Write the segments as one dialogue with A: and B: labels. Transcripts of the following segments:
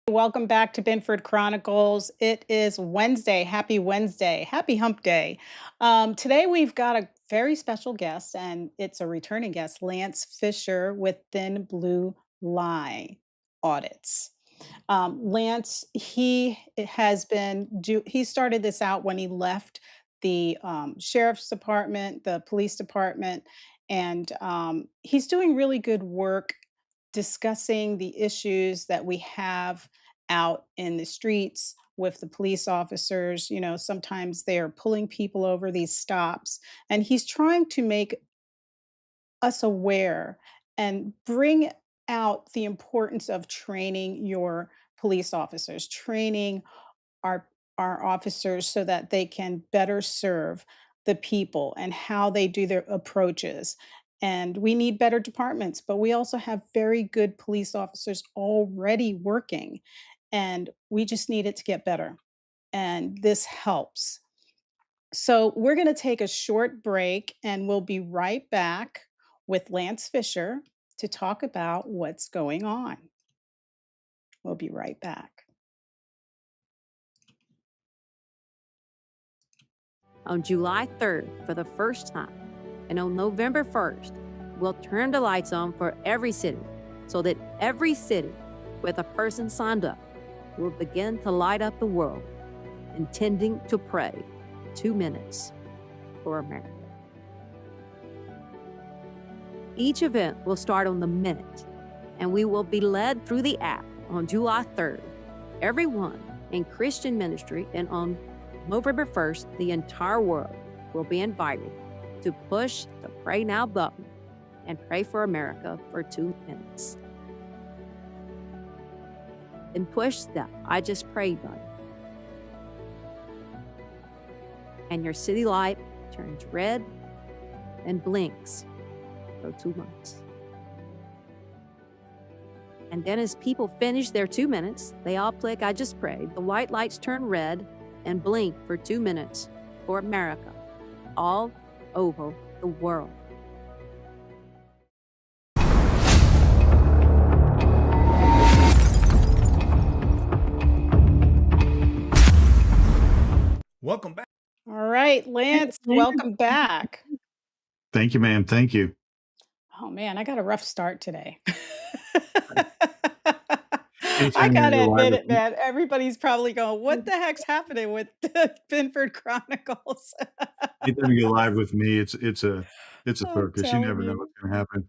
A: Welcome back to Binford Chronicles. It is Wednesday. Happy Wednesday. Happy hump day. Today we've got a very special guest, and it's a returning guest, Lance Fisher with Thin Blue Lie Audits. Lance, he started this out when he left the sheriff's department, the police department, and he's doing really good work discussing the issues that we have out in the streets with the police officers. Sometimes they're pulling people over these stops, and he's trying to make us aware and bring out the importance of training your police officers, training our our officers so that they can better serve the people and how they do their approaches. And we need better departments, but we also have very good police officers already working, and we just need it to get better. And this helps. So, we're going to take a short break and we'll be right back with Lance Fisher to talk about what's going on. We'll be right back.
B: On July 3rd, for the first time, and on November 1st, we'll turn the lights on for every city so that every city with a person signed up will begin to light up the world, intending to pray 2 minutes for America. Each event will start on the minute, and we will be led through the app on July 3rd. Everyone in Christian ministry, and on November 1st, the entire world will be invited to push the Pray Now button and pray for America for 2 minutes. Then push the I Just Prayed button, and your city light turns red and blinks for 2 months. And then as people finish their 2 minutes, they all click I Just Prayed. The white lights turn red and blink for 2 minutes for America, all over the world.
C: Welcome back.
A: All right, Lance, welcome back.
C: Thank you, ma'am. Thank you.
A: Oh man, I got a rough start today. I
C: Anytime you're
A: gotta
C: live
A: admit
C: with
A: it,
C: me.
A: man. Everybody's probably going, "What the heck's happening with Binford Chronicles?"
C: Anytime you go live with me, it's a
A: I'm
C: circus. You
A: telling
C: never know
A: you.
C: what's gonna happen.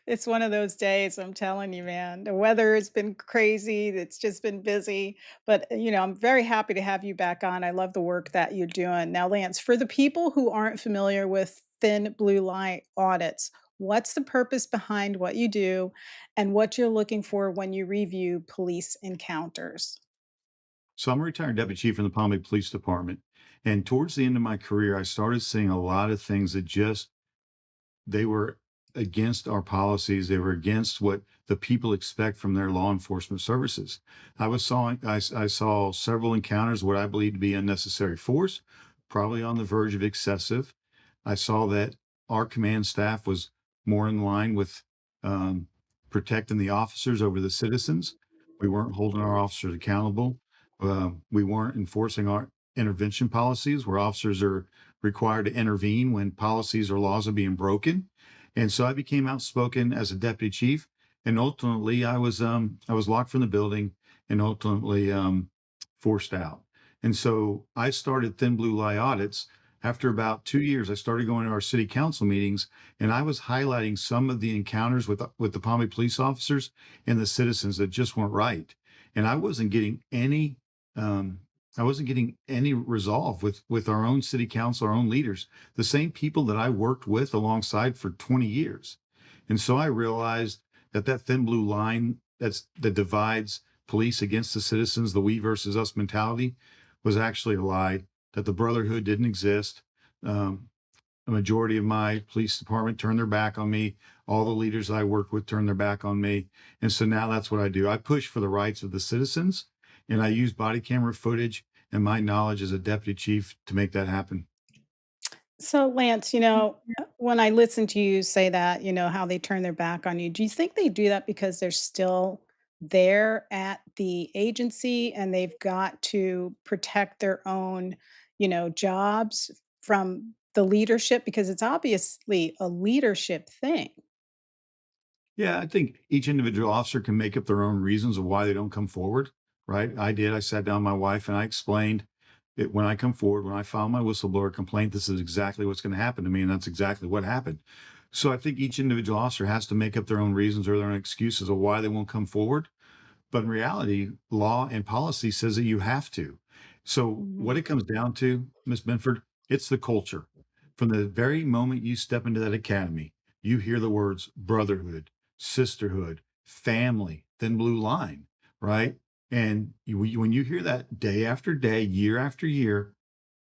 A: It's one of those days, I'm telling you, man. The weather has been crazy. It's just been busy. But, I'm very happy to have you back on. I love the work that you're doing. Now, Lance, for the people who aren't familiar with Thin Blue Lie Audits, what's the purpose behind what you do and what you're looking for when you review police encounters?
C: So I'm a retired deputy chief in the Palm Beach Police Department. And towards the end of my career, I started seeing a lot of things that they were against our policies. They were against what the people expect from their law enforcement services. I saw several encounters, what I believe to be unnecessary force, probably on the verge of excessive. I saw that our command staff was more in line with protecting the officers over the citizens. We weren't holding our officers accountable. We weren't enforcing our intervention policies where officers are required to intervene when policies or laws are being broken. And so I became outspoken as a deputy chief, and ultimately I was locked from the building and ultimately forced out. And so I started Thin Blue Lie Audits. After about 2 years, I started going to our city council meetings, and I was highlighting some of the encounters with the Palm Beach police officers and the citizens that just weren't right. And I wasn't getting any resolve with our own city council, our own leaders, the same people that I worked with alongside for 20 years. And so I realized that thin blue line that divides police against the citizens, the we versus us mentality, was actually a lie, that the brotherhood didn't exist. A majority of my police department turned their back on me. All the leaders I worked with turned their back on me. And so now that's what I do. I push for the rights of the citizens, and I use body camera footage and my knowledge as a deputy chief to make that happen.
A: So, Lance, when I listen to you say that, how they turn their back on you, do you think they do that because they're still there at the agency and they've got to protect their own, jobs from the leadership? Because it's obviously a leadership thing.
C: Yeah, I think each individual officer can make up their own reasons of why they don't come forward, right? I did. I sat down with my wife and I explained it when I come forward, when I file my whistleblower complaint, this is exactly what's going to happen to me. And that's exactly what happened. So I think each individual officer has to make up their own reasons or their own excuses of why they won't come forward. But in reality, law and policy says that you have to. So
A: Mhm.
C: what it comes down to, Miss Binford, it's the culture. From the very moment you step into that academy, you hear the words brotherhood, sisterhood, family, thin blue line, right? And when you hear that day after day, year after year,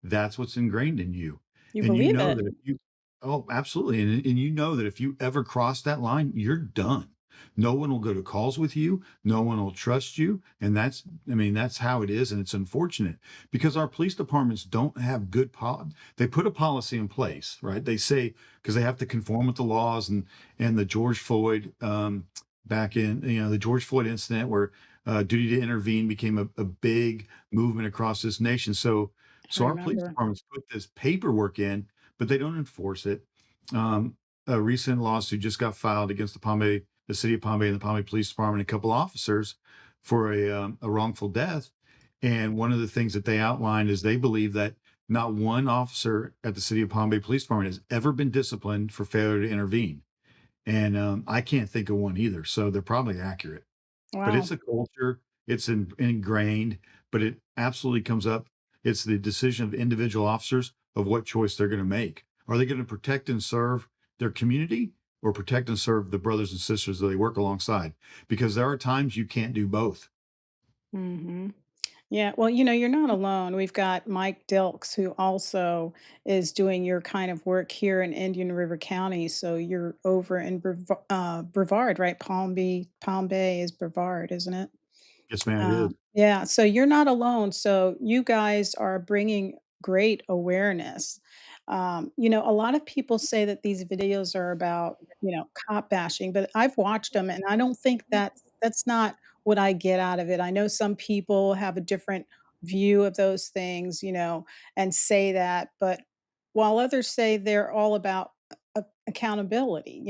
C: that's what's ingrained in you.
A: You
C: And you
A: believe
C: know
A: it.
C: that if you oh, absolutely. And you know that if you ever cross that line, you're done. No one will go to calls with you. No one will trust you. And that's, I mean, that's how it is. And it's unfortunate because our police departments don't have they put a policy in place, right? They say, because they have to conform with the laws and the George Floyd, back in, the George Floyd incident where duty to intervene became a big movement across this nation.
A: I
C: So our police
A: remember.
C: departments put this paperwork in, but they don't enforce it. A recent lawsuit just got filed against the city of Palm Bay, and the Palm Bay Police Department, a couple officers for a wrongful death. And one of the things that they outlined is they believe that not one officer at the city of Palm Bay Police Department has ever been disciplined for failure to intervene. And I can't think of one either. So they're probably accurate. But it's
A: Wow.
C: a culture, it's ingrained, but it absolutely comes up. It's the decision of individual officers of what choice they're going to make. Are they going to protect and serve their community or protect and serve the brothers and sisters that they work alongside? Because there are times you can't do both.
A: Hmm. Yeah, well, you're not alone. We've got Mike Dilks, who also is doing your kind of work here in Indian River County. So you're over in Brevard, right? Palm Bay is Brevard, isn't it?
C: Yes, man, it is.
A: Yeah, so you're not alone. So you guys are bringing great awareness. A lot of people say that these videos are about, cop bashing, but I've watched them and I don't think that's not what I get out of it. I know some people have a different view of those things, and say that, but while others say they're all about accountability,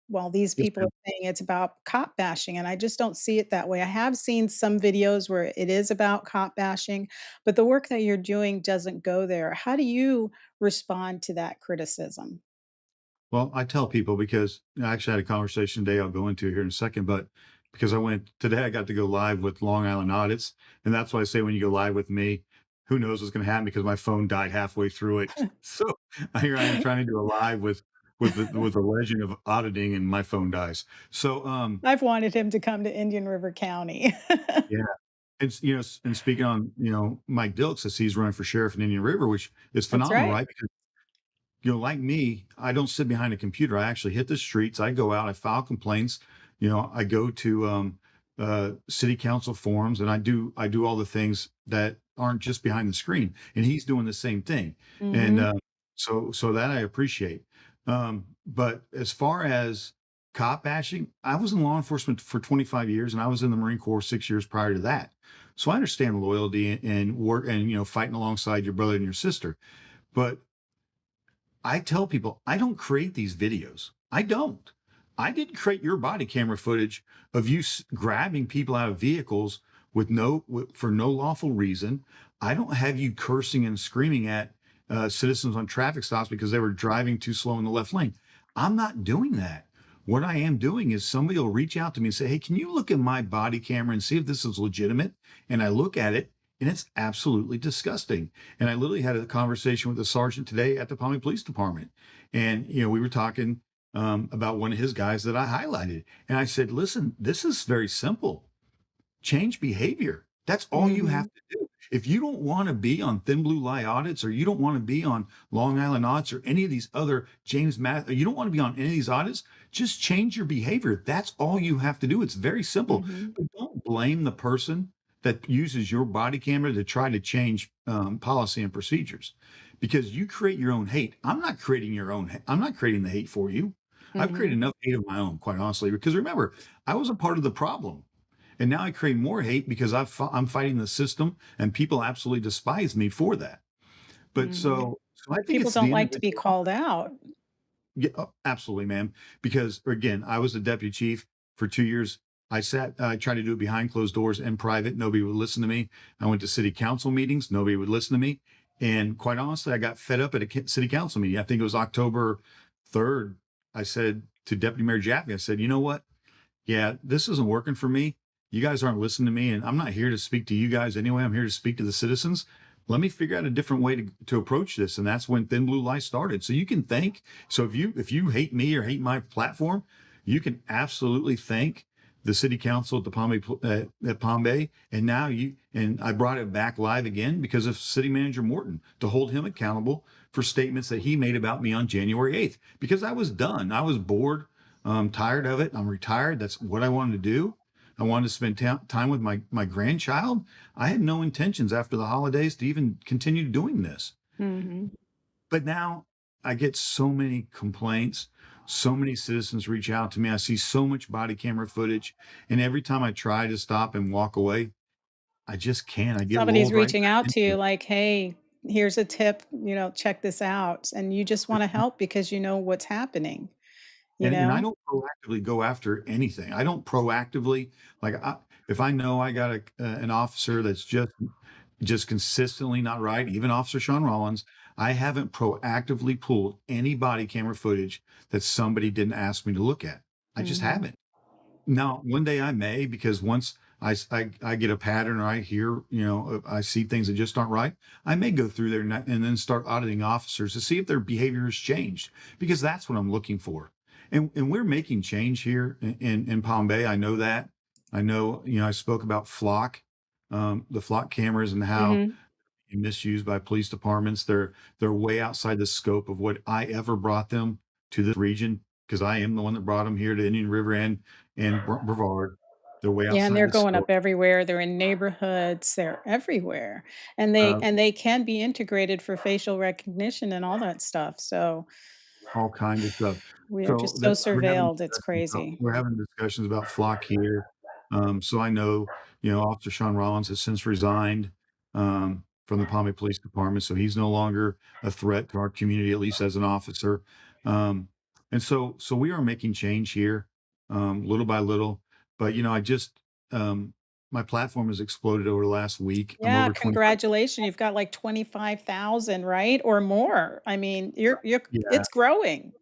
A: while these
C: Yes,
A: people are
C: ma'am.
A: saying it's about cop bashing, and I just don't see it that way. I have seen some videos where it is about cop bashing, but the work that you're doing doesn't go there. How do you respond to that criticism?
C: Well, I tell people because I actually had a conversation today I'll go into here in a second, but because I got to go live with Long Island Audits. And that's why I say when you go live with me, who knows what's going to happen because my phone died halfway through it. So here I am trying to do a live with the legend of auditing and my phone dies. So
A: I've wanted him to come to Indian River County.
C: yeah. And speaking on, Mike Dilks, as he's running for sheriff in Indian River, which is
A: That's
C: phenomenal,
A: right.
C: right? Because like me, I don't sit behind a computer. I actually hit the streets. I go out, I file complaints. I go to city council forums and I do all the things that aren't just behind the screen. And he's doing the same thing. And
A: Mhm.
C: so that I appreciate. But as far as cop bashing, I was in law enforcement for 25 years and I was in the Marine Corps 6 years prior to that. So I understand loyalty and work and fighting alongside your brother and your sister. But I tell people I don't create these videos. I don't. I didn't create your body camera footage of you grabbing people out of vehicles for no lawful reason. I don't have you cursing and screaming at citizens on traffic stops because they were driving too slow in the left lane. I'm not doing that. What I am doing is somebody will reach out to me and say, "Hey, can you look at my body camera and see if this is legitimate?" And I look at it, and it's absolutely disgusting. And I literally had a conversation with a sergeant today at the Palm Beach Police Department. And, we were talking about one of his guys that I highlighted. And I said, listen, this is very simple. Change behavior. That's all you have
A: Mhm.
C: to do. If you don't want to be on Thin Blue Lie Audits or you don't want to be on Long Island Audits or any of these other you don't want to be on any of these audits, just change your behavior. That's all you have to do. It's very simple.
A: Mhm.
C: But don't blame the person that uses your body camera to try to change policy and procedures because you create your own hate. I'm not creating your own. I'm not creating the hate for you. I've created
A: Mhm.
C: enough hate of my own, quite honestly. Because remember, I was a part of the problem, and now I create more hate because I'm fighting the system, and people absolutely despise me for that. But
A: Mhm.
C: so I think
A: People
C: it's
A: don't
C: the
A: like to be
C: individual.
A: called out.
C: Yeah, oh, absolutely, ma'am. Because again, I was a deputy chief for 2 years. I tried to do it behind closed doors in private. Nobody would listen to me. I went to city council meetings. Nobody would listen to me. And quite honestly, I got fed up at a city council meeting. I think it was October 3rd. I said to Deputy Mayor Jaffe, I said, you know what? Yeah, this isn't working for me. You guys aren't listening to me, and I'm not here to speak to you guys anyway. I'm here to speak to the citizens. Let me figure out a different way to approach this. And that's when Thin Blue Lie started. So you can thank. So if you hate me or hate my platform, you can absolutely thank the city council at the Palm Bay. And now I brought it back live again because of City Manager Morton to hold him accountable for statements that he made about me on January 8th. Because I was done. I was bored. I'm tired of it. I'm retired. That's what I wanted to do. I wanted to spend time with my grandchild. I had no intentions after the holidays to even continue doing this.
A: Mhm.
C: But now I get so many complaints. So many citizens reach out to me. I see so much body camera footage. And every time I try to stop and walk away, I just can't. I get
A: Somebody's
C: lulled right
A: reaching
C: back
A: out to
C: into
A: you
C: it.
A: like, "Hey, here's a tip, check this out." And you just wanna help because you know what's happening, you
C: And I
A: know?
C: don't proactively go after anything. I don't proactively like if I know I got an officer that's just consistently not right, even Officer Sean Rollins, I haven't proactively pulled any body camera footage that somebody didn't ask me to look at. I just
A: Mhm.
C: haven't. Now, one day I may, because once I get a pattern or I hear, I see things that just aren't right, I may go through there and then start auditing officers to see if their behavior has changed, because that's what I'm looking for. And we're making change here in Palm Bay. I know that. I know, I spoke about the flock cameras and how
A: Mhm.
C: misused by police departments. They're way outside the scope of what I ever brought them to this region, because I am the one that brought them here to Indian River and Brevard. They're way
A: Yeah, and
C: outside
A: they're
C: the
A: going
C: scope.
A: up everywhere, they're in neighborhoods, they're everywhere, and they
C: Uh,
A: and they can be integrated for facial recognition and all that stuff, so
C: all kinds of stuff.
A: we are
C: So
A: just so
C: that
A: surveilled, it's crazy.
C: we're having discussions about flock here. So I know, Officer Sean Rollins has since resigned from the Palm Bay Police Department, so he's no longer a threat to our community, at least as an officer. Um, and so we are making change here, little by little. But I just my platform has exploded over the last week. I'm
A: Yeah,
C: over 25.
A: congratulations, you've got, like, 25,000, right, or more, I mean, you're
C: Yeah.
A: it's growing.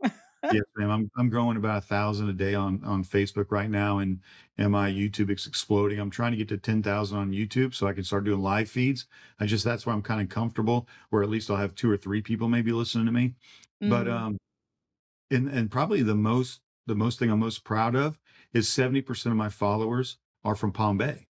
C: Yes, ma'am. I'm growing about 1,000 a day on Facebook right now, and my YouTube is exploding. I'm trying to get to 10,000 on YouTube so I can start doing live feeds. That's where I'm kind of comfortable, where at least I'll have 2 or 3 people maybe listening to me. But
A: Mhm.
C: and probably the most thing I'm most proud of is 70% of my followers are from Palm Bay.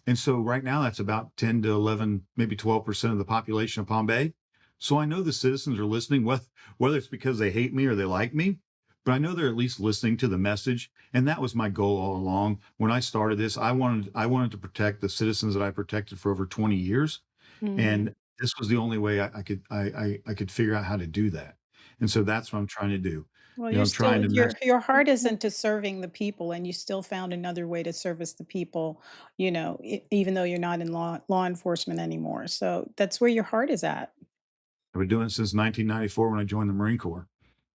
C: And so right now that's about 10 to 11, maybe 12% of the population of Palm Bay. So I know the citizens are listening, whether it's because they hate me or they like me, but I know they're at least listening to the message. And that was my goal all along. When I started this, I wanted to protect the citizens that I protected for over 20 years.
A: Mhm.
C: And this was the only way I could figure out how to do that. And so that's what I'm trying to do.
A: Well,
C: I'm trying to mess.
A: your heart is into serving the people, and you still found another way to service the people, even though you're not in law enforcement anymore, so that's where your heart is at.
C: I've been doing it since 1994 when I joined the Marine Corps.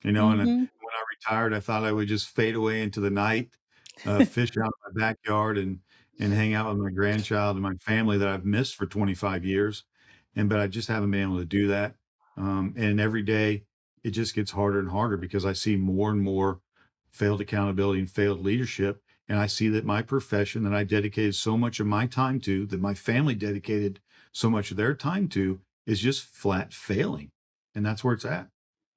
C: And
A: Mhm.
C: when I retired, I thought I would just fade away into the night, fish out in my backyard and hang out with my grandchild and my family that I've missed for 25 years. But I just haven't been able to do that. And every day it just gets harder and harder because I see more and more failed accountability and failed leadership. And I see that my profession that I dedicated so much of my time to, that my family dedicated so much of their time to, is just flat failing. And that's where it's at.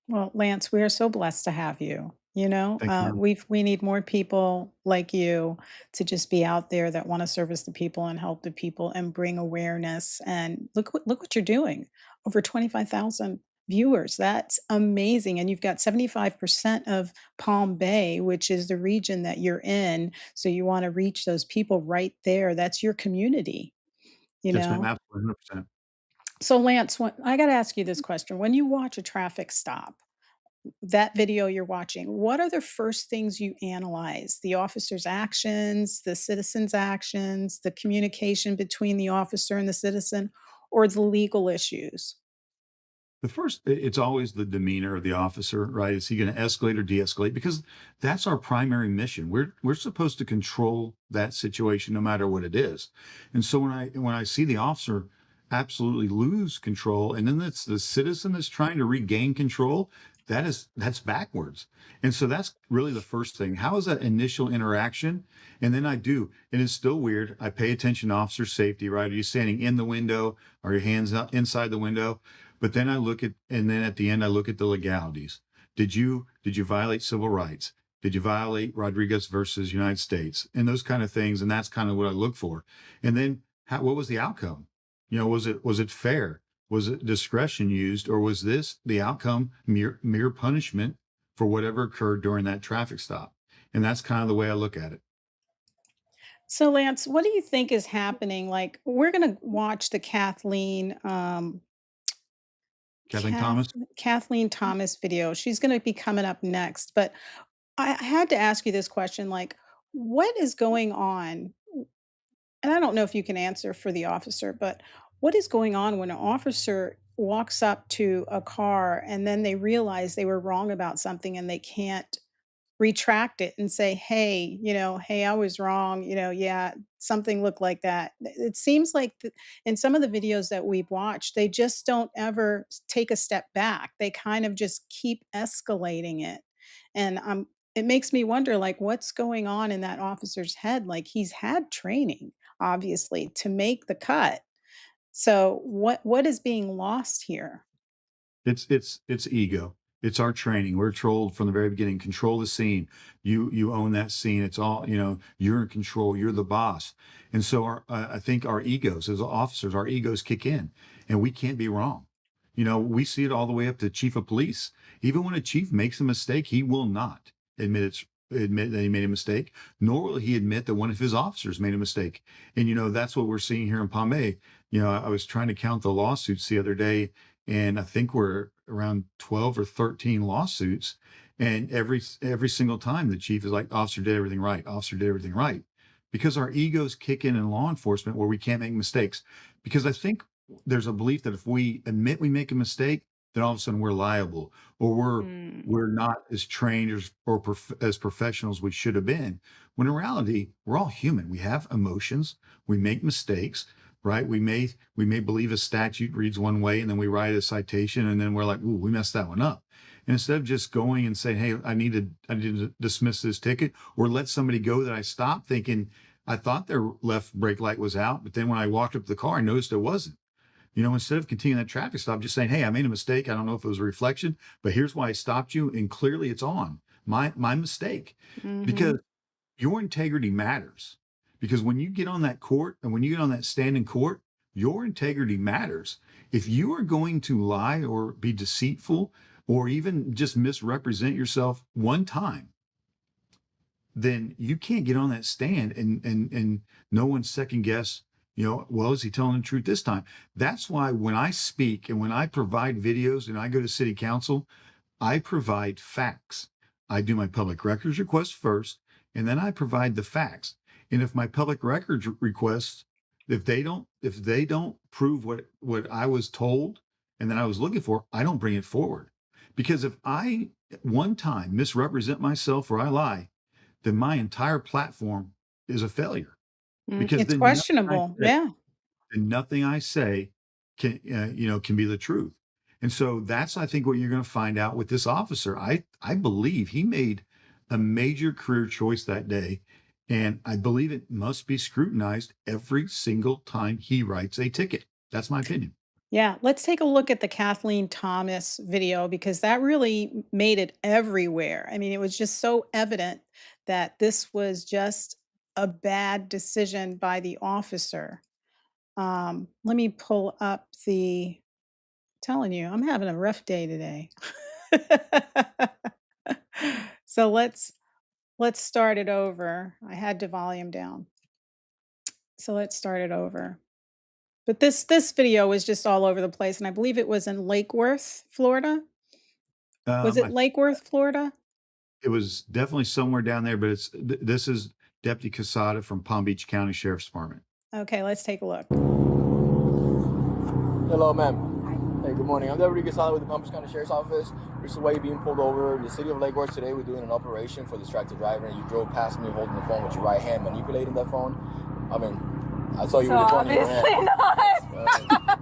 A: Well, Lance, we are so blessed to have you.
C: Thank you.
A: We need more people like you to just be out there that want to service the people and help the people and bring awareness. And look what you're doing. Over 25,000 viewers. That's amazing. And you've got 75% of Palm Bay, which is the region that you're in. So you want to reach those people right there. That's your community, you
C: Yes, ma'am.
A: know?
C: Absolutely, 100%.
A: So, Lance, I got to ask you this question. When you watch a traffic stop, that video you're watching, what are the first things you analyze? The officer's actions, the citizen's actions, the communication between the officer and the citizen, or the legal issues?
C: The first, it's always the demeanor of the officer, right? Is he going to escalate or de-escalate? Because that's our primary mission. We're supposed to control that situation no matter what it is. And so when I see the officer absolutely lose control, and then it's the citizen that's trying to regain control, that's backwards. And so that's really the first thing. How is that initial interaction? And then and it's still weird. I pay attention to officer safety, right? Are you standing in the window? Are your hands out inside the window? But then and then at the end, I look at the legalities. Did you violate civil rights? Did you violate Rodriguez versus United States and those kind of things? And that's kind of what I look for. And then what was the outcome? Was it fair? Was it discretion used, or was this the outcome mere punishment for whatever occurred during that traffic stop? And that's kind of the way I look at it.
A: So, Lance, what do you think is happening? Like, we're going to watch the
C: Kathleen Thomas.
A: Kathleen Thomas video. She's going to be coming up next. But I had to ask you this question, like, what is going on? And I don't know if you can answer for the officer, but what is going on when an officer walks up to a car and then they realize they were wrong about something and they can't retract it and say, "Hey, hey, I was wrong, yeah, something looked like that." It seems like in some of the videos that we've watched, they just don't ever take a step back. They kind of just keep escalating it. And it makes me wonder, like, what's going on in that officer's head? Like, he's had training, obviously, to make the cut. So what is being lost here?
C: It's ego. It's our training. We're told from the very beginning, control the scene. You own that scene. It's all, you're in control. You're the boss. And so I think our egos as officers, our egos kick in, and we can't be wrong. We see it all the way up to chief of police. Even when a chief makes a mistake, he will not admit that he made a mistake, nor will he admit that one of his officers made a mistake. And that's what we're seeing here in Palme. I was trying to count the lawsuits the other day, and I think we're around 12 or 13 lawsuits. And every single time the chief is like, officer did everything right, officer did everything right. Because our egos kick in law enforcement where we can't make mistakes. Because I think there's a belief that if we admit we make a mistake, then all of a sudden we're liable, or
A: Mm.
C: we're not as trained as professionals we should have been. When in reality, we're all human. We have emotions. We make mistakes, right? We may believe a statute reads one way, and then we write a citation, and then we're like, "Ooh, we messed that one up." And instead of just going and saying, "Hey, I need to dismiss this ticket," or let somebody go that I stopped thinking I thought their left brake light was out, but then when I walked up to the car, I noticed it wasn't. Instead of continuing that traffic stop, just saying, "Hey, I made a mistake. I don't know if it was a reflection, but here's why I stopped you, and clearly it's on my mistake."
A: Mhm.
C: Because your integrity matters. Because when you get on that court and when you get on that stand in court, your integrity matters. If you are going to lie or be deceitful or even just misrepresent yourself one time, then you can't get on that stand and no one second guess, well, is he telling the truth this time? That's why when I speak and when I provide videos and I go to city council, I provide facts. I do my public records request first, and then I provide the facts. And if my public records requests, if they don't prove what I was told and that I was looking for, I don't bring it forward. Because if I one time misrepresent myself or I lie, then my entire platform is a failure. Because
A: It's
C: then nothing I
A: questionable.
C: say
A: Yeah.
C: and nothing I say can be the truth. And so that's I think what you're going to find out with this officer. I believe he made a major career choice that day, and I believe it must be scrutinized every single time he writes a ticket. That's my opinion.
A: Yeah, let's take a look at the Kathleen Thomas video because that really made it everywhere. I mean, it was just so evident that this was just a bad decision by the officer. Let me pull up telling you, I'm having a rough day today. So let's start it over. I had to volume down. So let's start it over. But this video was just all over the place, and I believe it was in Lake Worth, Florida. Was it
C: I
A: Lake Worth, Florida?
C: It was definitely somewhere down there, but this is Deputy Casada from Palm Beach County Sheriff's Department.
A: Okay, let's take a look.
D: Hello, ma'am. Hey, good morning. I'm Deputy Casada with the Palm Beach County Sheriff's Office. This is why you're being pulled over. The city of Lake Worth today, we're doing an operation for distracted driver, and you drove past me holding the phone with your right hand, manipulating that phone. I mean, I saw you with the phone in your hand.
E: Obviously not.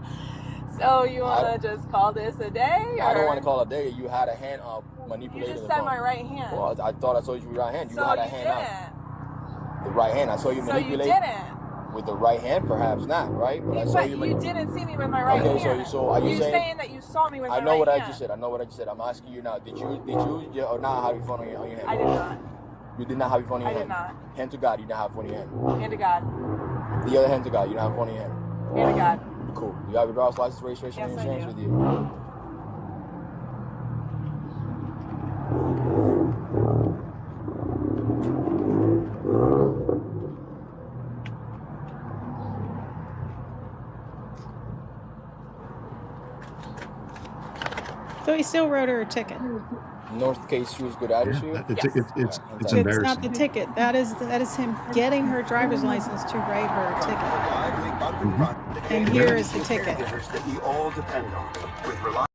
E: So you want to just call this a day? Or?
D: I don't want to call it a day. You had a hand up manipulating
E: You just
D: the
E: said
D: phone.
E: my right hand.
D: Well, I thought I saw you with your right hand. You
E: so
D: had a
E: you
D: hand
E: didn't.
D: out. The right hand. I saw you manipulate.
E: So you didn't.
D: With the right hand, perhaps not, right? But I saw you.
E: You didn't see me with my right hand.
D: Okay, so are you
E: saying that you saw me with my right hand?
D: I know what I just said. I know what I just said. I'm asking you now. Did you or not have your phone on your hand?
E: I did not.
D: You did not have your phone in your hand?
E: I did not.
D: Hand to God, you didn't have your phone in your hand.
E: Hand to God.
D: The other hand to God, you don't have your phone in your hand.
E: Hand to God.
D: Cool. You have your driver's license, registration,
E: yes,
D: and insurance with you?
A: So he still wrote her a ticket.
D: North Case Hughes, good attitude.
C: Yeah,
E: Yes.
C: it's
A: It's
C: embarrassing.
A: not the ticket. That is him getting her driver's license to write her a ticket. And here is the ticket.
F: That we all depend on. With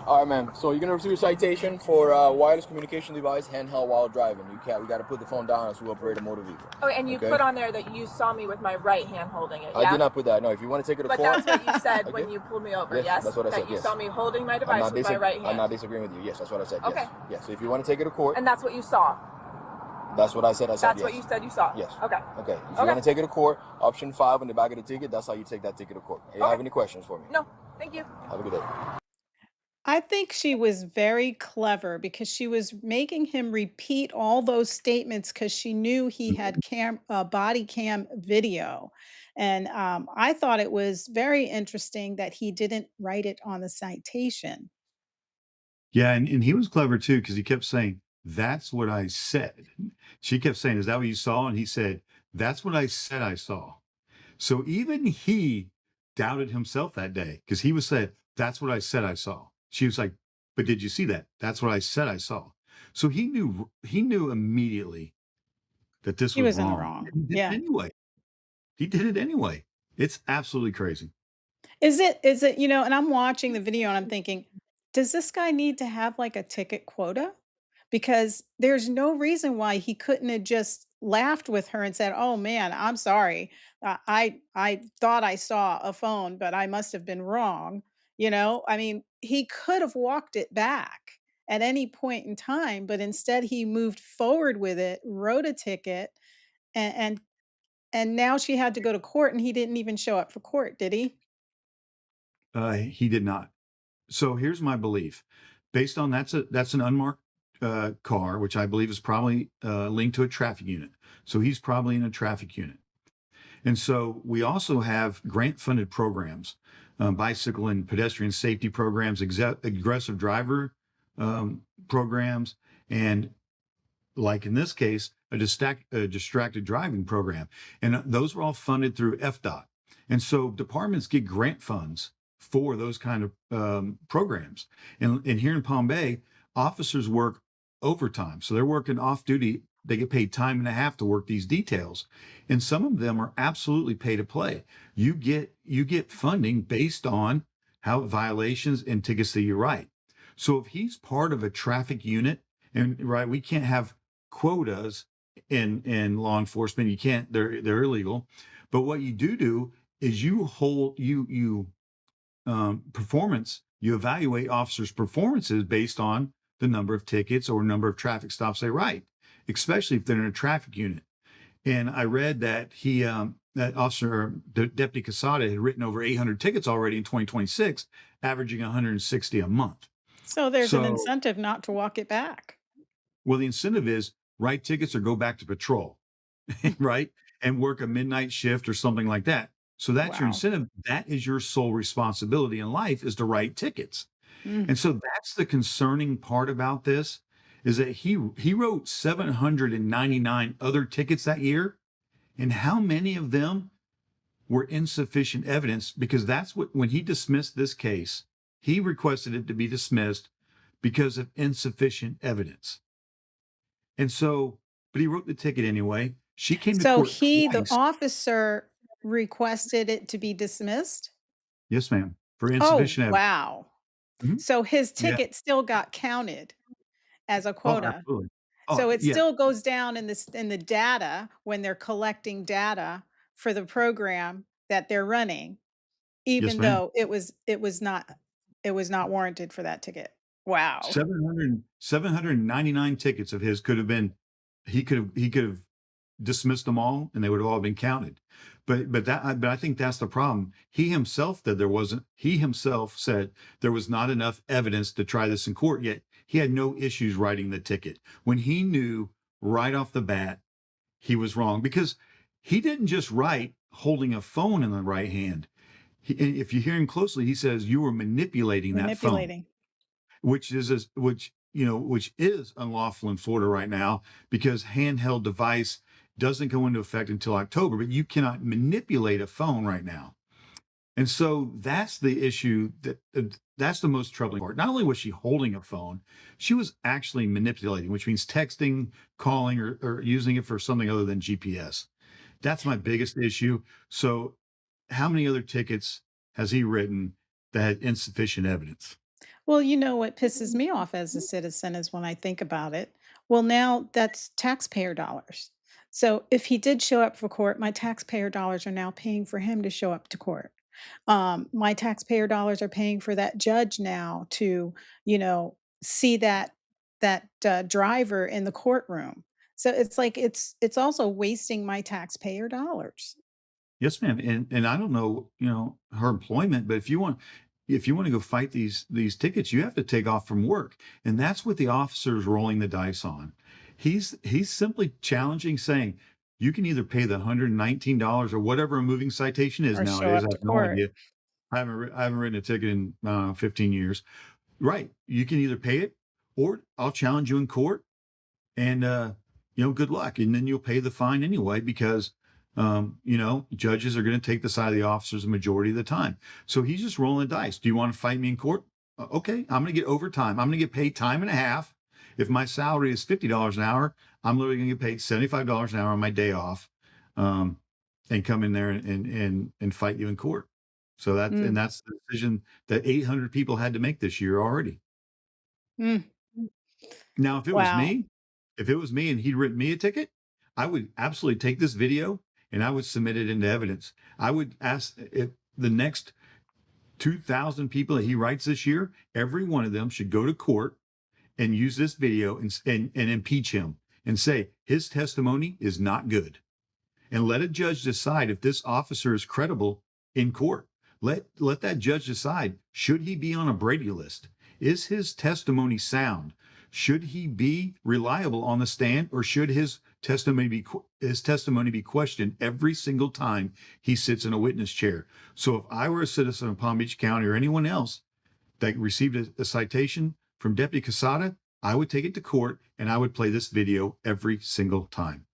D: All right, ma'am. So you're gonna receive a citation for wireless communication device handheld while driving. We got to put the phone down as we operate a motor vehicle.
E: Oh, and you put on there that you saw me with my right hand holding it.
D: I did not put that. No, if you want to take it to
E: But
D: court.
E: that's what you said
D: Okay.
E: when you pulled me over.
D: Yes,
E: Yes,
D: that's what I said,
E: That you
D: yes.
E: saw me holding my device with my right hand.
D: I'm not disagreeing with you. Yes, that's what I said. Yes.
E: Okay.
D: Yes. So if you want to take it to court,
E: And that's what you saw.
D: that's what I said. I said
E: That's
D: yes.
E: what you said you saw.
D: Yes.
E: Okay.
D: Okay. If you want to take it to court, option 5 on the back of the ticket, that's how you take that ticket to court. Do you have any questions for me?
E: No, thank you.
D: Have a good day.
A: I think she was very clever because she was making him repeat all those statements because she knew he had body cam video. And I thought it was very interesting that he didn't write it on the citation.
C: Yeah, and he was clever too because he kept saying, "That's what I said." She kept saying, "Is that what you saw?" And he said, "That's what I said I saw." So even he doubted himself that day because he was saying, "That's what I said I saw." She was like, "But did you see that? That's what I said I saw." So he knew immediately that this
A: He
C: was
A: was in the
C: wrong.
A: wrong.
C: And he did
A: Yeah.
C: it anyway. He did it anyway. It's absolutely crazy.
A: Is it, and I'm watching the video and I'm thinking, does this guy need to have like a ticket quota? Because there's no reason why he couldn't have just laughed with her and said, "Oh man, I'm sorry. I thought I saw a phone, but I must have been wrong." I mean, he could have walked it back at any point in time, but instead he moved forward with it, wrote a ticket, and and now she had to go to court and he didn't even show up for court, did he?
C: He did not. So here's my belief. Based on that's an unmarked car, which I believe is probably linked to a traffic unit. So he's probably in a traffic unit. And so we also have grant funded programs, bicycle and pedestrian safety programs, aggressive driver programs, and like in this case, a distracted driving program. And those were all funded through FDOT. And so departments get grant funds for those kind of programs. And here in Palm Bay, officers work overtime. So they're working off duty. They get paid time and a half to work these details. And some of them are absolutely pay to play. You get funding based on how violations and tickets that you write. So if he's part of a traffic unit, and right, we can't have quotas in law enforcement. You can't, they're illegal. But what you do is you evaluate officers' performances based on the number of tickets or number of traffic stops they write, especially if they're in a traffic unit. And I read that that officer, the Deputy Casada, had written over 800 tickets already in 2026, averaging 160 a month.
A: So there's an incentive not to walk it back.
C: Well, the incentive is write tickets or go back to patrol, right? And work a midnight shift or something like that. So that's your incentive. That is your sole responsibility in life, is to write tickets. And so that's the concerning part about this, is that he wrote 799 other tickets that year, and how many of them were insufficient evidence? Because that's what, when he dismissed this case, he requested it to be dismissed because of insufficient evidence. And so, but he wrote the ticket anyway. She came to
A: So
C: court
A: he, the
C: twice.
A: officer, requested it to be dismissed?
C: Yes, ma'am, for
A: Oh,
C: insufficient evidence.
A: wow.
C: Mhm.
A: So his
C: Yeah.
A: ticket still got counted as a
C: Oh,
A: quota.
C: absolutely. Oh,
A: So it
C: yeah.
A: still goes down in this in the data when they're collecting data for the program that they're running,
C: Yes,
A: even
C: ma'am.
A: though it was not warranted for that ticket. Wow.
C: 799 tickets of his could have been, he could have dismissed them all and they would have all been counted. But I think that's the problem. He himself said there was not enough evidence to try this in court, yet he had no issues writing the ticket when he knew right off the bat he was wrong, because he didn't just write holding a phone in the right hand. If you hear him closely, he says you were manipulating that phone,
A: Manipulating.
C: which is unlawful in Florida right now, because handheld device doesn't go into effect until October, but you cannot manipulate a phone right now. And so that's the issue, that's the most troubling part. Not only was she holding a phone, she was actually manipulating, which means texting, calling, or using it for something other than GPS. That's my biggest issue. So how many other tickets has he written that had insufficient evidence?
A: Well, you know what pisses me off as a citizen is when I think about it. Well, now that's taxpayer dollars. So if he did show up for court, my taxpayer dollars are now paying for him to show up to court. My taxpayer dollars are paying for that judge now to, see that driver in the courtroom. So it's like it's also wasting my taxpayer dollars.
C: Yes, ma'am. And I don't know, her employment, but if you want to go fight these tickets, you have to take off from work. And that's what the officer is rolling the dice on. He's simply challenging, saying, you can either pay the $119 or whatever a moving citation is
A: Or show
C: nowadays. I
A: up to
C: have no
A: court.
C: idea. I haven't written a ticket in 15 years. Right. You can either pay it, or I'll challenge you in court, and good luck, and then you'll pay the fine anyway, because judges are going to take the side of the officers the majority of the time. So he's just rolling the dice. Do you want to fight me in court? Okay, I'm going to get overtime. I'm going to get paid time and a half. If my salary is $50 an hour, I'm literally going to get paid $75 an hour on my day off, um, and come in there and fight you in court. So
A: Mm,
C: that's the decision that 800 people had to make this year already.
A: mm,
C: Now,
A: wow.
C: if it was me and he'd written me a ticket, I would absolutely take this video and I would submit it into evidence. I would ask if the next 2,000 people that he writes this year, every one of them should go to court and use this video and impeach him and say his testimony is not good, and let a judge decide if this officer is credible in court. Let that judge decide, should he be on a Brady list? Is his testimony sound? Should he be reliable on the stand, or should his testimony be questioned every single time he sits in a witness chair? So if I were a citizen of Palm Beach County, or anyone else that received a citation from Deputy Casada, I would take it to court and I would play this video every single time.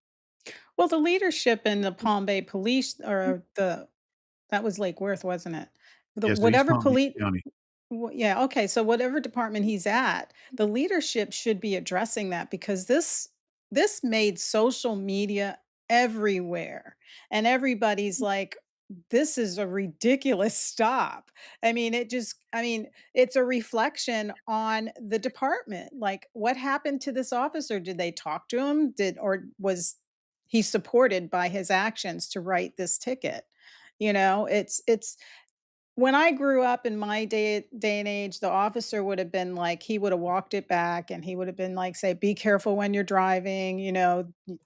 A: Well, the leadership in the Palm Bay Police, or that was Lake Worth, wasn't it? The
C: Yes, East
A: whatever
C: Palm Beach
A: police.
C: County.
A: Yeah, okay, so whatever department he's at, the leadership should be addressing that, because this made social media everywhere, and everybody's like, "This is a ridiculous stop." It's a reflection on the department. Like, what happened to this officer? Did they talk to him? Or was he supported by his actions to write this ticket? It's when I grew up in my day and age, the officer would have been like, he would have walked it back, and he would have been like, say, "Be careful when you're driving,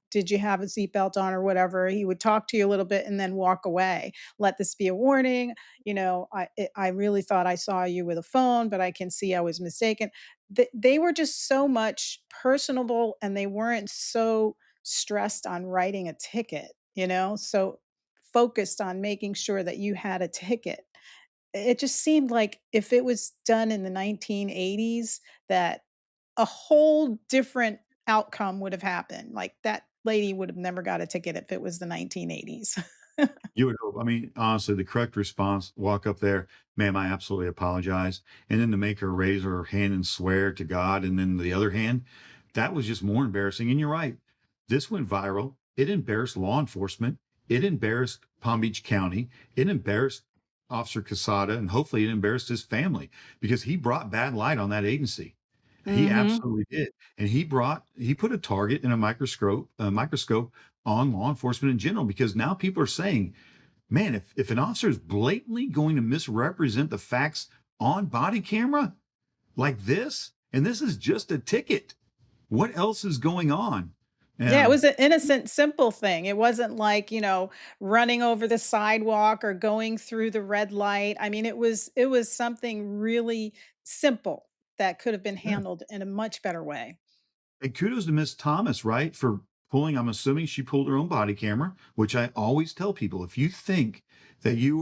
A: did you have a seatbelt on," or whatever. He would talk to you a little bit and then walk away. "Let this be a warning. I really thought I saw you with a phone, but I can see I was mistaken." They were just so much personable, and they weren't so stressed on writing a ticket, so focused on making sure that you had a ticket. It just seemed like if it was done in the 1980s, that a whole different outcome would have happened. Like, that lady would have never got a ticket if it was the 1980s.
C: You would hope. I mean, honestly, the correct response, walk up there, ma'am, I absolutely apologize. And then to make her raise her hand and swear to God, and then the other hand, that was just more embarrassing. And you're right. This went viral. It embarrassed law enforcement. It embarrassed Palm Beach County. It embarrassed Officer Casada, and hopefully it embarrassed his family because he brought bad light on that agency. He
A: Mhm.
C: absolutely did. And he put a target and a microscope on law enforcement in general, because now people are saying, man, if an officer is blatantly going to misrepresent the facts on body camera like this, and this is just a ticket, what else is going on?
A: Yeah, it
C: Um,
A: was an innocent, simple thing. It wasn't like, running over the sidewalk or going through the red light. I mean, it was something really simple that could have been
C: yeah.
A: handled in a much better way.
C: And kudos to Miss Thomas, right? For pulling, I'm assuming she pulled her own body camera, which I always tell people, if you think that you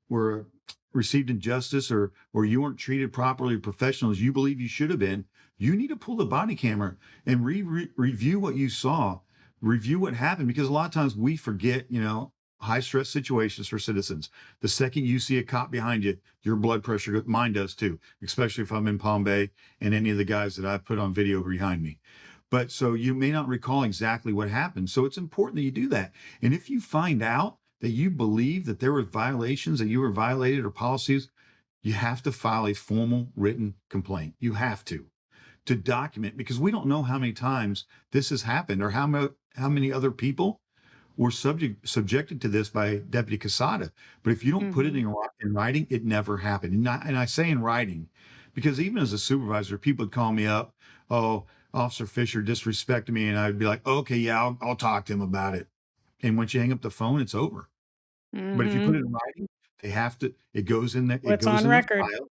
C: were received injustice, or you weren't treated properly or professional as you believe you should have been, you need to pull the body camera and review what you saw, review what happened, because a lot of times we forget, high stress situations for citizens. The second you see a cop behind you, your blood pressure mine does too, especially if I'm in Palm Bay and any of the guys that I put on video behind me. But so you may not recall exactly what happened. So it's important that you do that. And if you find out that you believe that there were violations, that you were violated, or policies, you have to file a formal written complaint. You have to document, because we don't know how many times this has happened, or how many other people were subjected to this by Deputy Casada. But if you don't put it
A: Mhm.
C: in writing, it never happened. And I say in writing because even as a supervisor, people would call me up, oh, Officer Fisher disrespected me, and I'd be like, okay, yeah, I'll talk to him about it. And once you hang up the phone, it's over. But if you put it
A: Mhm.
C: in writing, they have to. It goes in there. It
A: What's
C: goes
A: on
C: in their
A: record.
C: file.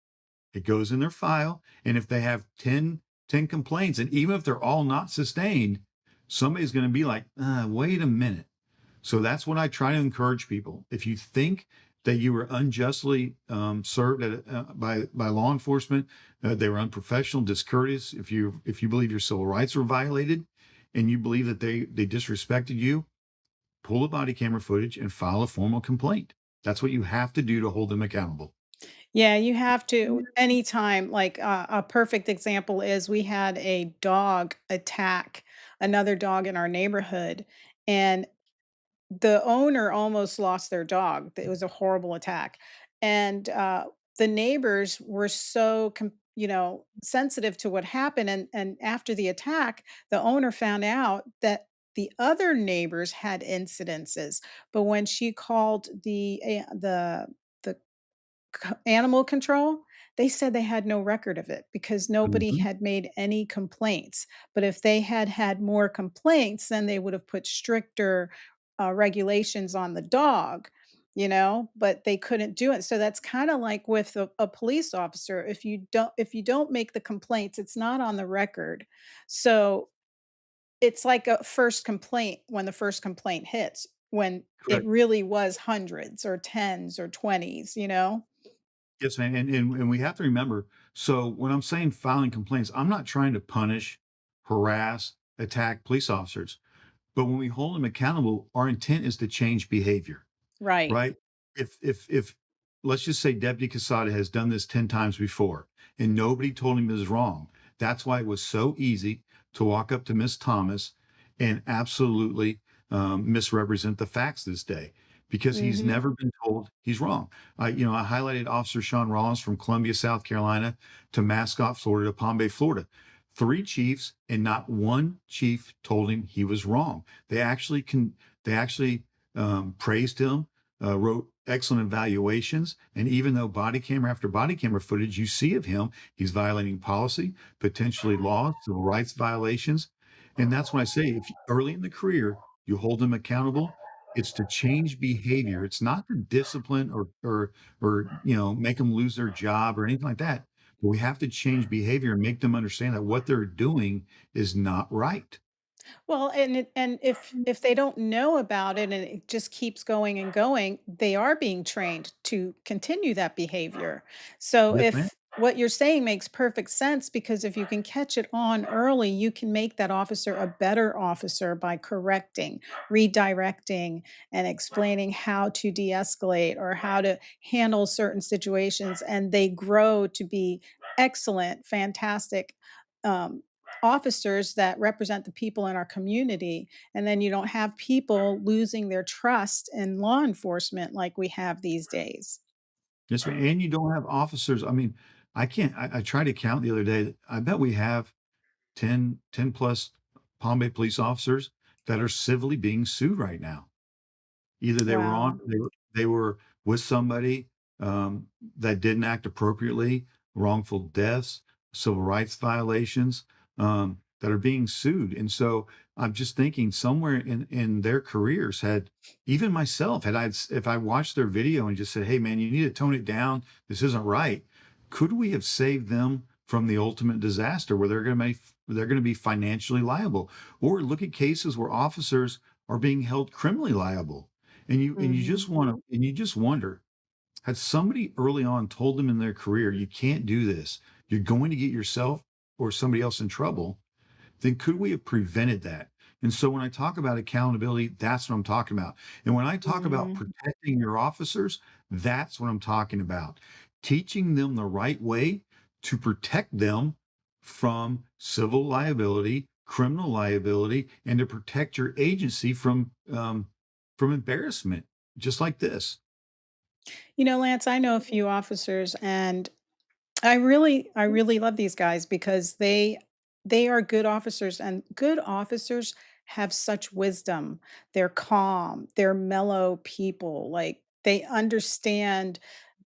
C: It goes in their file. And if they have ten complaints, and even if they're all not sustained, somebody's going to be like, wait a minute. So that's what I try to encourage people. If you think that you were unjustly served by law enforcement, they were unprofessional, discourteous. If you believe your civil rights were violated, and you believe that they disrespected you, pull the body camera footage and file a formal complaint. That's what you have to do to hold them accountable.
A: Yeah, you have to anytime. Like, a perfect example is we had a dog attack another dog in our neighborhood, and the owner almost lost their dog. It was a horrible attack, and, the neighbors were so sensitive to what happened, and after the attack, the owner found out that the other neighbors had incidences, but when she called the animal control, they said they had no record of it because nobody
C: Mhm.
A: had made any complaints. But if they had had more complaints, then they would have put stricter regulations on the dog, but they couldn't do it. So that's kind of like with a police officer. If you don't make the complaints, it's not on the record. So it's like a first complaint when the first complaint hits, when it
C: Correct.
A: really was hundreds or tens or 20s.
C: Yes, man. And we have to remember. So when I'm saying filing complaints, I'm not trying to punish, harass, attack police officers. But when we hold them accountable, our intent is to change behavior.
A: Right.
C: Right? If let's just say Deputy Casada has done this 10 times before and nobody told him it was wrong. That's why it was so easy to walk up to Miss Thomas and absolutely misrepresent the facts this day, because he's
A: Mhm.
C: never been told he's wrong. I highlighted Officer Sean Rollins from Columbia, South Carolina, to Mascot, Florida, to Palm Bay, Florida. Three chiefs, and not one chief told him he was wrong. They actually praised him, wrote excellent evaluations. And even though body camera after body camera footage you see of him, he's violating policy, potentially law, civil rights violations. And that's when I say, if early in the career you hold them accountable, it's to change behavior. It's not to discipline or make them lose their job or anything like that. But we have to change behavior and make them understand that what they're doing is not right.
A: Well, and if they don't know about it and it just keeps going and going, they are being trained to continue that behavior. So
C: Yes,
A: if
C: ma'am.
A: what you're saying makes perfect sense because if you can catch it on early, you can make that officer a better officer by correcting, redirecting, and explaining how to de escalate or how to handle certain situations. And they grow to be excellent, fantastic um, officers that represent the people in our community. And then you don't have people losing their trust in law enforcement like we have these days.
C: Yes, ma'am, and you don't have officers. I mean, I tried to count the other day. I bet we have 10 plus Palm Bay police officers that are civilly being sued right now. Either
A: Wow.
C: they were with somebody, that didn't act appropriately, wrongful deaths, civil rights violations, that are being sued, and so I'm just thinking somewhere in their careers had even myself, if I watched their video and just said, "Hey, man, you need to tone it down. This isn't right," could we have saved them from the ultimate disaster where they're gonna be financially liable? Or look at cases where officers are being held criminally liable.
A: Mhm.
C: And you just wonder, had somebody early on told them in their career, you can't do this, you're going to get yourself or somebody else in trouble, then could we have prevented that? And so when I talk about accountability, that's what I'm talking about. And when I talk about
A: Mhm.
C: protecting your officers, that's what I'm talking about. Teaching them the right way to protect them from civil liability, criminal liability, and to protect your agency from embarrassment, just like this.
A: You know, Lance, I know a few officers and I really love these guys because they are good officers and good officers have such wisdom. They're calm, they're mellow people. Like they understand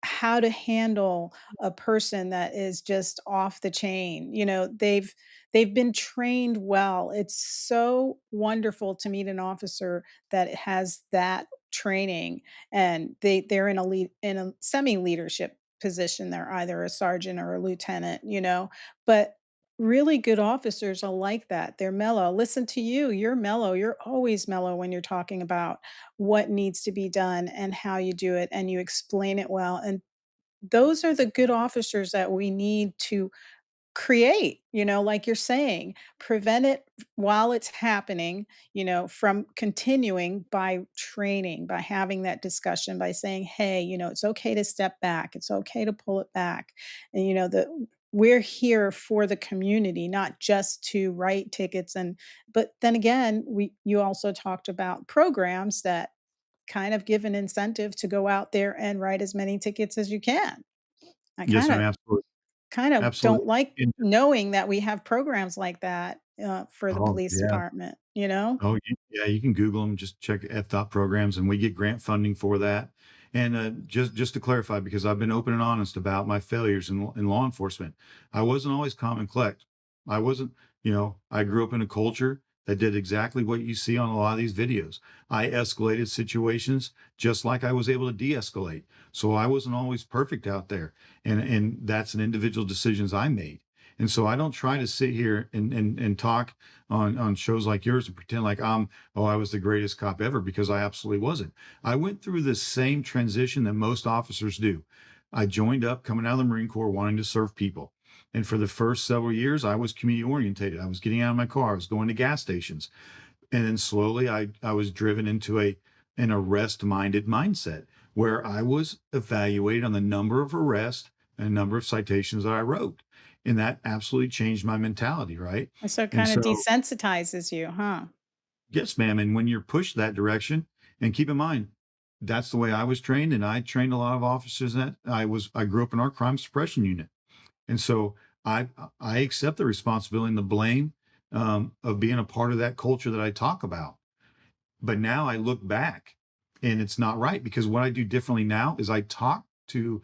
A: how to handle a person that is just off the chain. You know, they've been trained well. It's so wonderful to meet an officer that has that training and they're in a lead in a semi leadership position. They're either a sergeant or a lieutenant, you know. But really good officers are like that. They're mellow. Listen to you. You're mellow. You're always mellow when you're talking about what needs to be done and how you do it and you explain it well and those are the good officers that we need to create, you know, like you're saying, prevent it while it's happening, you know, from continuing by training, by having that discussion, by saying, hey, you know, it's okay to step back, it's okay to pull it back. And, you know, we're here for the community, not just to write tickets. And, but then again, you also talked about programs that kind of give an incentive to go out there and write as many tickets as you can. I
C: Yes, ma'am, absolutely.
A: kind of don't
C: Absolutely.
A: like
C: And
A: knowing that we have programs like that, for the
C: oh,
A: police
C: yeah.
A: department, you know?
C: Oh, yeah, you can Google them. Just check FDOT programs, and we get grant funding for that. And just to clarify, because I've been open and honest about my failures in law enforcement, I wasn't always calm and collect. I wasn't, I grew up in a culture that did exactly what you see on a lot of these videos. I escalated situations just like I was able to de-escalate. So I wasn't always perfect out there, and that's an individual decisions I made. And so I don't try to sit here and talk on shows like yours and pretend like I was the greatest cop ever, because I absolutely wasn't. I went through the same transition that most officers do. I joined up coming out of the Marine Corps wanting to serve people. And for the first several years, I was community orientated. I was getting out of my car, I was going to gas stations. And then slowly I was driven into an arrest minded mindset where I was evaluated on the number of arrests and number of citations that I wrote. And that absolutely changed my mentality, right?
A: And so it
C: And
A: kinda
C: so
A: desensitizes you, huh?
C: yes, ma'am. And when you're pushed that direction, and keep in mind, that's the way I was trained, and I trained a lot of officers that I grew up in our crime suppression unit. And so I I accept the responsibility and the blame of being a part of that culture that I talk about. But now I look back and it's not right, because what I do differently now is I talk to,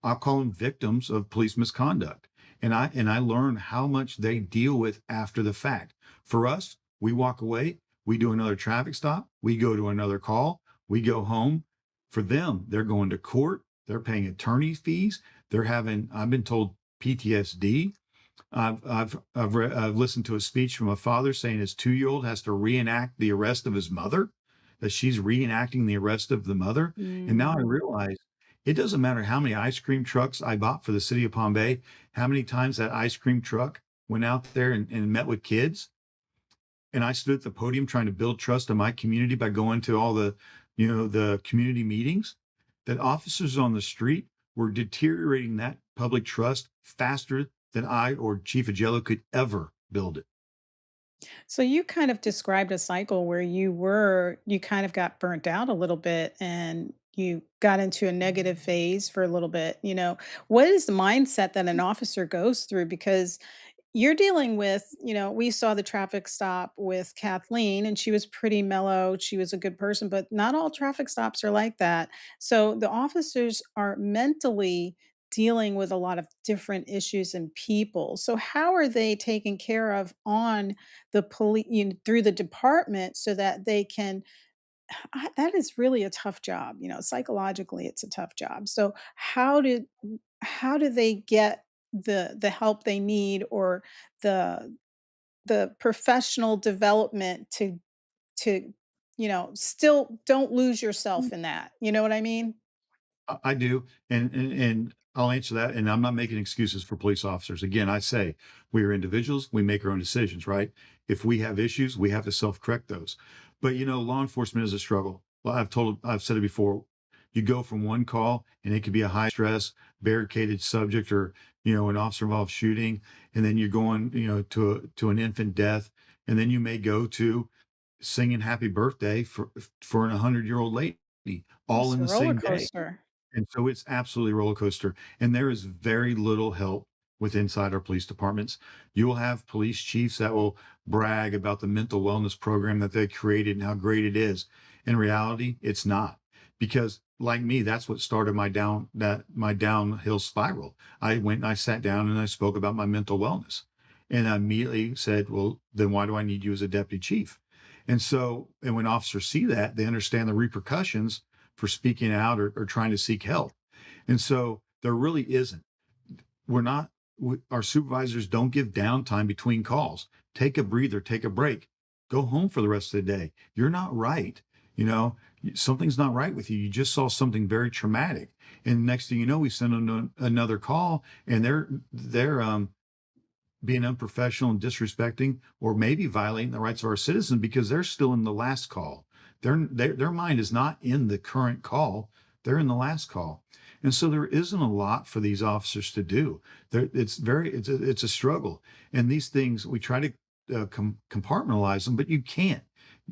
C: I'll call them victims of police misconduct. And I learn how much they deal with after the fact. For us, we walk away, we do another traffic stop, we go to another call, we go home. For them, they're going to court, they're paying attorney fees, I've been told, PTSD. I've listened to a speech from a father saying his 2-year-old has to reenact the arrest of his mother, that she's reenacting the arrest of the mother. And now I
A: Mm.
C: realize It doesn't matter how many ice cream trucks I bought for the city of Palm Bay, how many times that ice cream truck went out there and met with kids. And I stood at the podium trying to build trust in my community by going to all the, the community meetings, that officers on the street were deteriorating that public trust faster than I or Chief Agello could ever build it.
A: So you kind of described a cycle where you kind of got burnt out a little bit and you got into a negative phase for a little bit. What is the mindset that an officer goes through? Because you're dealing with, we saw the traffic stop with Kathleen and she was pretty mellow. She was a good person, but not all traffic stops are like that. So the officers are mentally dealing with a lot of different issues and people. So how are they taken care of on the police, through the department so that they can that is really a tough job, psychologically it's a tough job. So how do they get the help they need or the professional development to still don't lose yourself in that. You know what I mean?
C: I do, and I'll answer that. And I'm not making excuses for police officers. Again, I say we are individuals. We make our own decisions, right? If we have issues, we have to self-correct those. But law enforcement is a struggle. Well, I've said it before. You go from one call, and it could be a high stress, barricaded subject, or an officer involved shooting, and then you're going, to an infant death, and then you may go to singing happy birthday for an 100-year-old lady, all
A: It's
C: in
A: a
C: the
A: roller
C: same day.
A: coaster.
C: And so it's absolutely a roller coaster. And there is very little help with inside our police departments. You will have police chiefs that will brag about the mental wellness program that they created and how great it is. In reality, it's not. Because like me, that's what started my downhill spiral. I went and I sat down and I spoke about my mental wellness. And I immediately said, well, then why do I need you as a deputy chief? And when officers see that, they understand the repercussions for speaking out or trying to seek help. And so there really isn't. We're not, our supervisors don't give downtime between calls. Take a breather, take a break, go home for the rest of the day. You're not right. Something's not right with you. You just saw something very traumatic. And next thing you know, we send them another call and they're being unprofessional and disrespecting, or maybe violating the rights of our citizens because they're still in the last call. Their mind is not in the current call. They're in the last call. And so there isn't a lot for these officers to do. It's a struggle. And these things, we try to compartmentalize them, but you can't.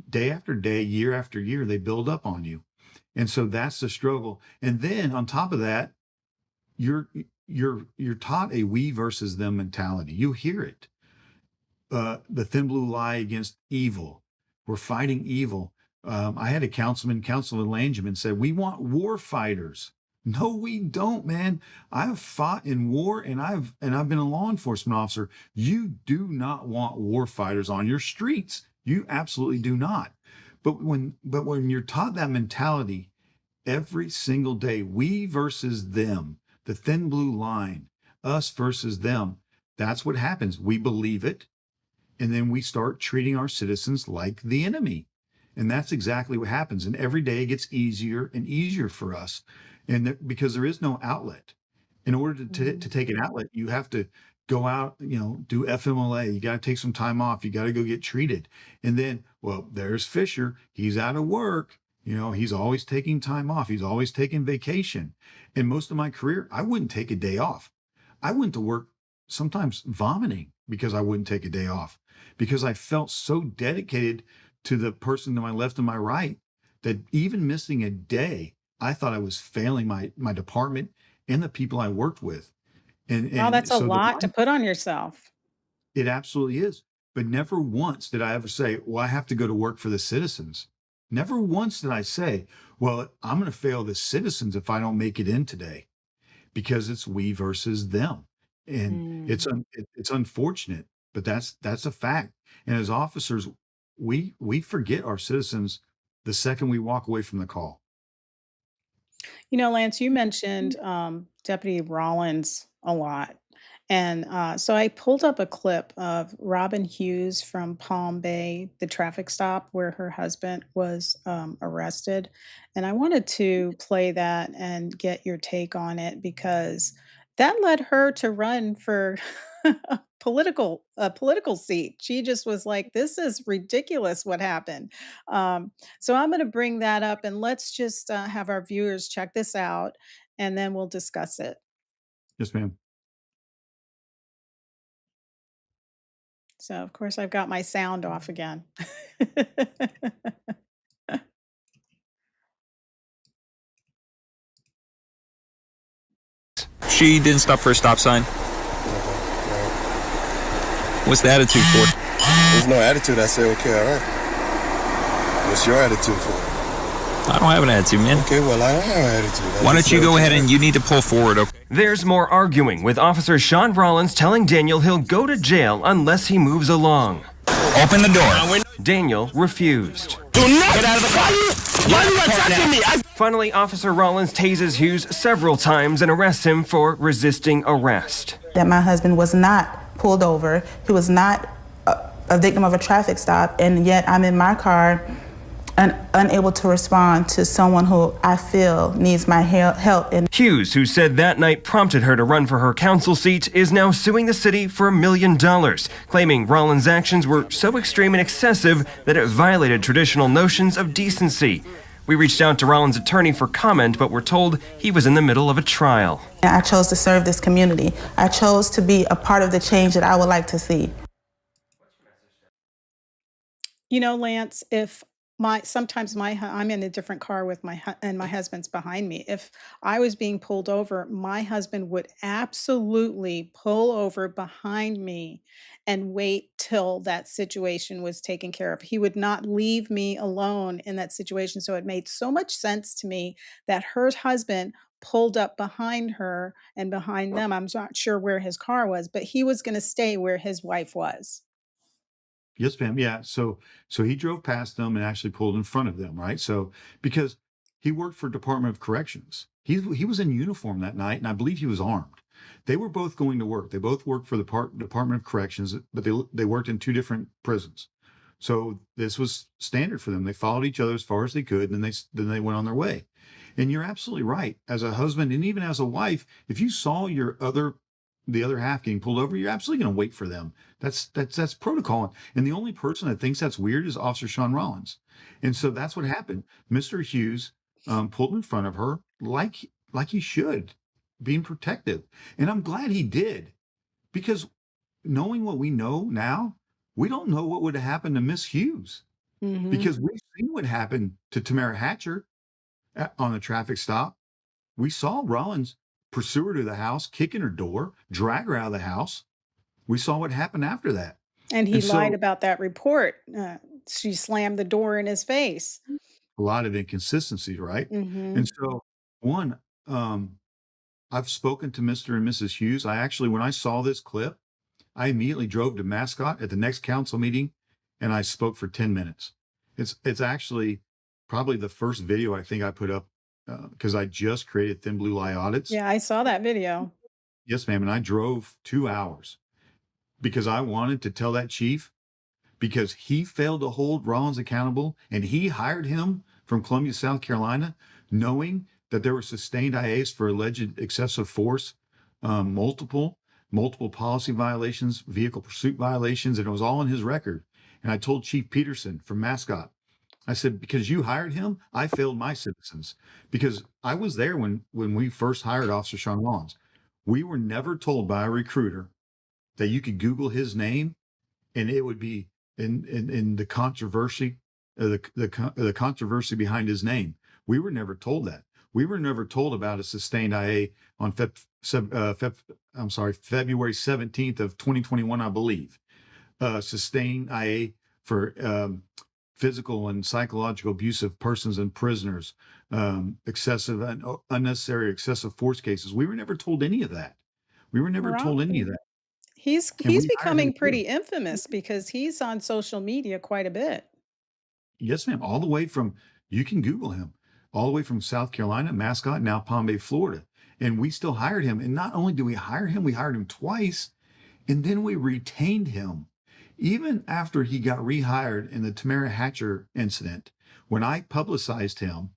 C: Day after day, year after year, they build up on you. And so that's the struggle. And then on top of that, you're you're taught a we versus them mentality. You hear it. The thin blue lie against evil. We're fighting evil. I had a Councilman Langevin said, we want war fighters. No, we don't, man. I've fought in war and I've been a law enforcement officer. You do not want war fighters on your streets. You absolutely do not. But when you're taught that mentality every single day, we versus them, the thin blue line, us versus them, that's what happens. We believe it. And then we start treating our citizens like the enemy. And that's exactly what happens. And every day it gets easier and easier for us. And because there is no outlet. In order to take an outlet, you have to go out, do FMLA. You got to take some time off. You got to go get treated. And then, well, there's Fisher. He's out of work. He's always taking time off. He's always taking vacation. And most of my career, I wouldn't take a day off. I went to work sometimes vomiting because I wouldn't take a day off because I felt so dedicated to the person to my left and my right that even missing a day, I thought I was failing my department and the people I worked with. And
A: Wow,
C: and
A: that's a
C: so
A: lot to put on yourself.
C: it absolutely is. But never once did I ever say, well, I have to go to work for the citizens. Never once did I say, well, I'm going to fail the citizens if I don't make it in today because it's we versus them. And
A: Mm.
C: it's unfortunate, but that's a fact. And as officers, we forget our citizens the second we walk away from the call.
A: Lance, you mentioned Deputy Rollins a lot. And so I pulled up a clip of Robin Hughes from Palm Bay, the traffic stop where her husband was arrested. And I wanted to play that and get your take on it because that led her to run for a political seat. She just was like, "This is ridiculous. What happened?" Um, so I'm going to bring that up, and let's just have our viewers check this out, and then we'll discuss it.
C: Yes, ma'am.
A: So, of course, I've got my sound off again.
G: She didn't stop for a stop sign. What's the attitude for?
H: There's no attitude. I say, okay, all right. What's your attitude for?
G: I don't have an attitude, man.
H: Okay, well, I don't have an attitude.
G: Why don't you go ahead and you need to pull forward, okay?
I: There's more arguing, with Officer Sean Rollins telling Daniel he'll go to jail unless he moves along.
G: Open the door.
I: Daniel refused.
F: Do not get out of the car. Why are you attacking me?
I: Finally, Officer Rollins tases Hughes several times and arrests him for resisting arrest.
J: That my husband was not pulled over. He was not a victim of a traffic stop, and yet I'm in my car and unable to respond to someone who I feel needs my help. And
I: Hughes, who said that night prompted her to run for her council seat, is now suing the city for $1 million, claiming Rollins' actions were so extreme and excessive that it violated traditional notions of decency. We reached out to Rollins' attorney for comment, but were told he was in the middle of a trial.
J: I chose to serve this community. I chose to be a part of the change that I would like to see.
A: You know, Lance, if sometimes I'm in a different car with and my husband's behind me. If I was being pulled over, my husband would absolutely pull over behind me and wait till that situation was taken care of. He would not leave me alone in that situation. So it made so much sense to me that her husband pulled up behind her and behind them. I'm not sure where his car was, but he was going to stay where his wife was.
C: Yes, ma'am. Yeah. So he drove past them and actually pulled in front of them, right? So because he worked for Department of Corrections, he was in uniform that night, and I believe he was armed. They were both going to work. They both worked for the Department of Corrections, but they worked in two different prisons. So this was standard for them. They followed each other as far as they could, and then they went on their way. And you're absolutely right. As a husband and even as a wife, if you saw the other half getting pulled over, you're absolutely going to wait for them. That's protocol. And the only person that thinks that's weird is Officer Sean Rollins. And so that's what happened. Mr. Hughes pulled in front of her like he should, being protective. And I'm glad he did, because knowing what we know now, we don't know what would have happened to Miss Hughes, because we've seen what happened to Tamara Hatcher on a traffic stop. We saw Rollins pursue her to the house, kick in her door, drag her out of the house. We saw what happened after that.
A: And he lied about that report. She slammed the door in his face.
C: A lot of inconsistencies, right? And so, one, I've spoken to Mr. and Mrs. Hughes. When I saw this clip, I immediately drove to Mascot at the next council meeting, and I spoke for 10 minutes. It's actually probably the first video I think I put up, because I just created Thin Blue Lie Audits.
A: Yeah, I saw that video.
C: Yes, ma'am. And I drove 2 hours because I wanted to tell that chief, because he failed to hold Rollins accountable, and he hired him from Columbia, South Carolina, knowing that there were sustained IAs for alleged excessive force, multiple policy violations, vehicle pursuit violations, and it was all in his record. And I told Chief Peterson from Mascot, I said, because you hired him, I failed my citizens, because I was there when we first hired Officer Sean Rollins. We were never told by a recruiter that you could Google his name and it would be in the controversy, the controversy behind his name. We were never told that. We were never told about a sustained IA on February 17th of 2021, I believe. Sustained IA for physical and psychological abuse of persons and prisoners, excessive and unnecessary excessive force cases. We were never told any of that. We were never told any of that.
A: He's becoming pretty infamous because he's on social media quite a bit.
C: Yes, ma'am. All the way from, you can Google him, all the way from South Carolina, Mascot, now Palm Bay, Florida. And we still hired him. And not only did we hire him, we hired him twice, and then we retained him. Even after he got rehired in the Tamara Hatcher incident, when I publicized him,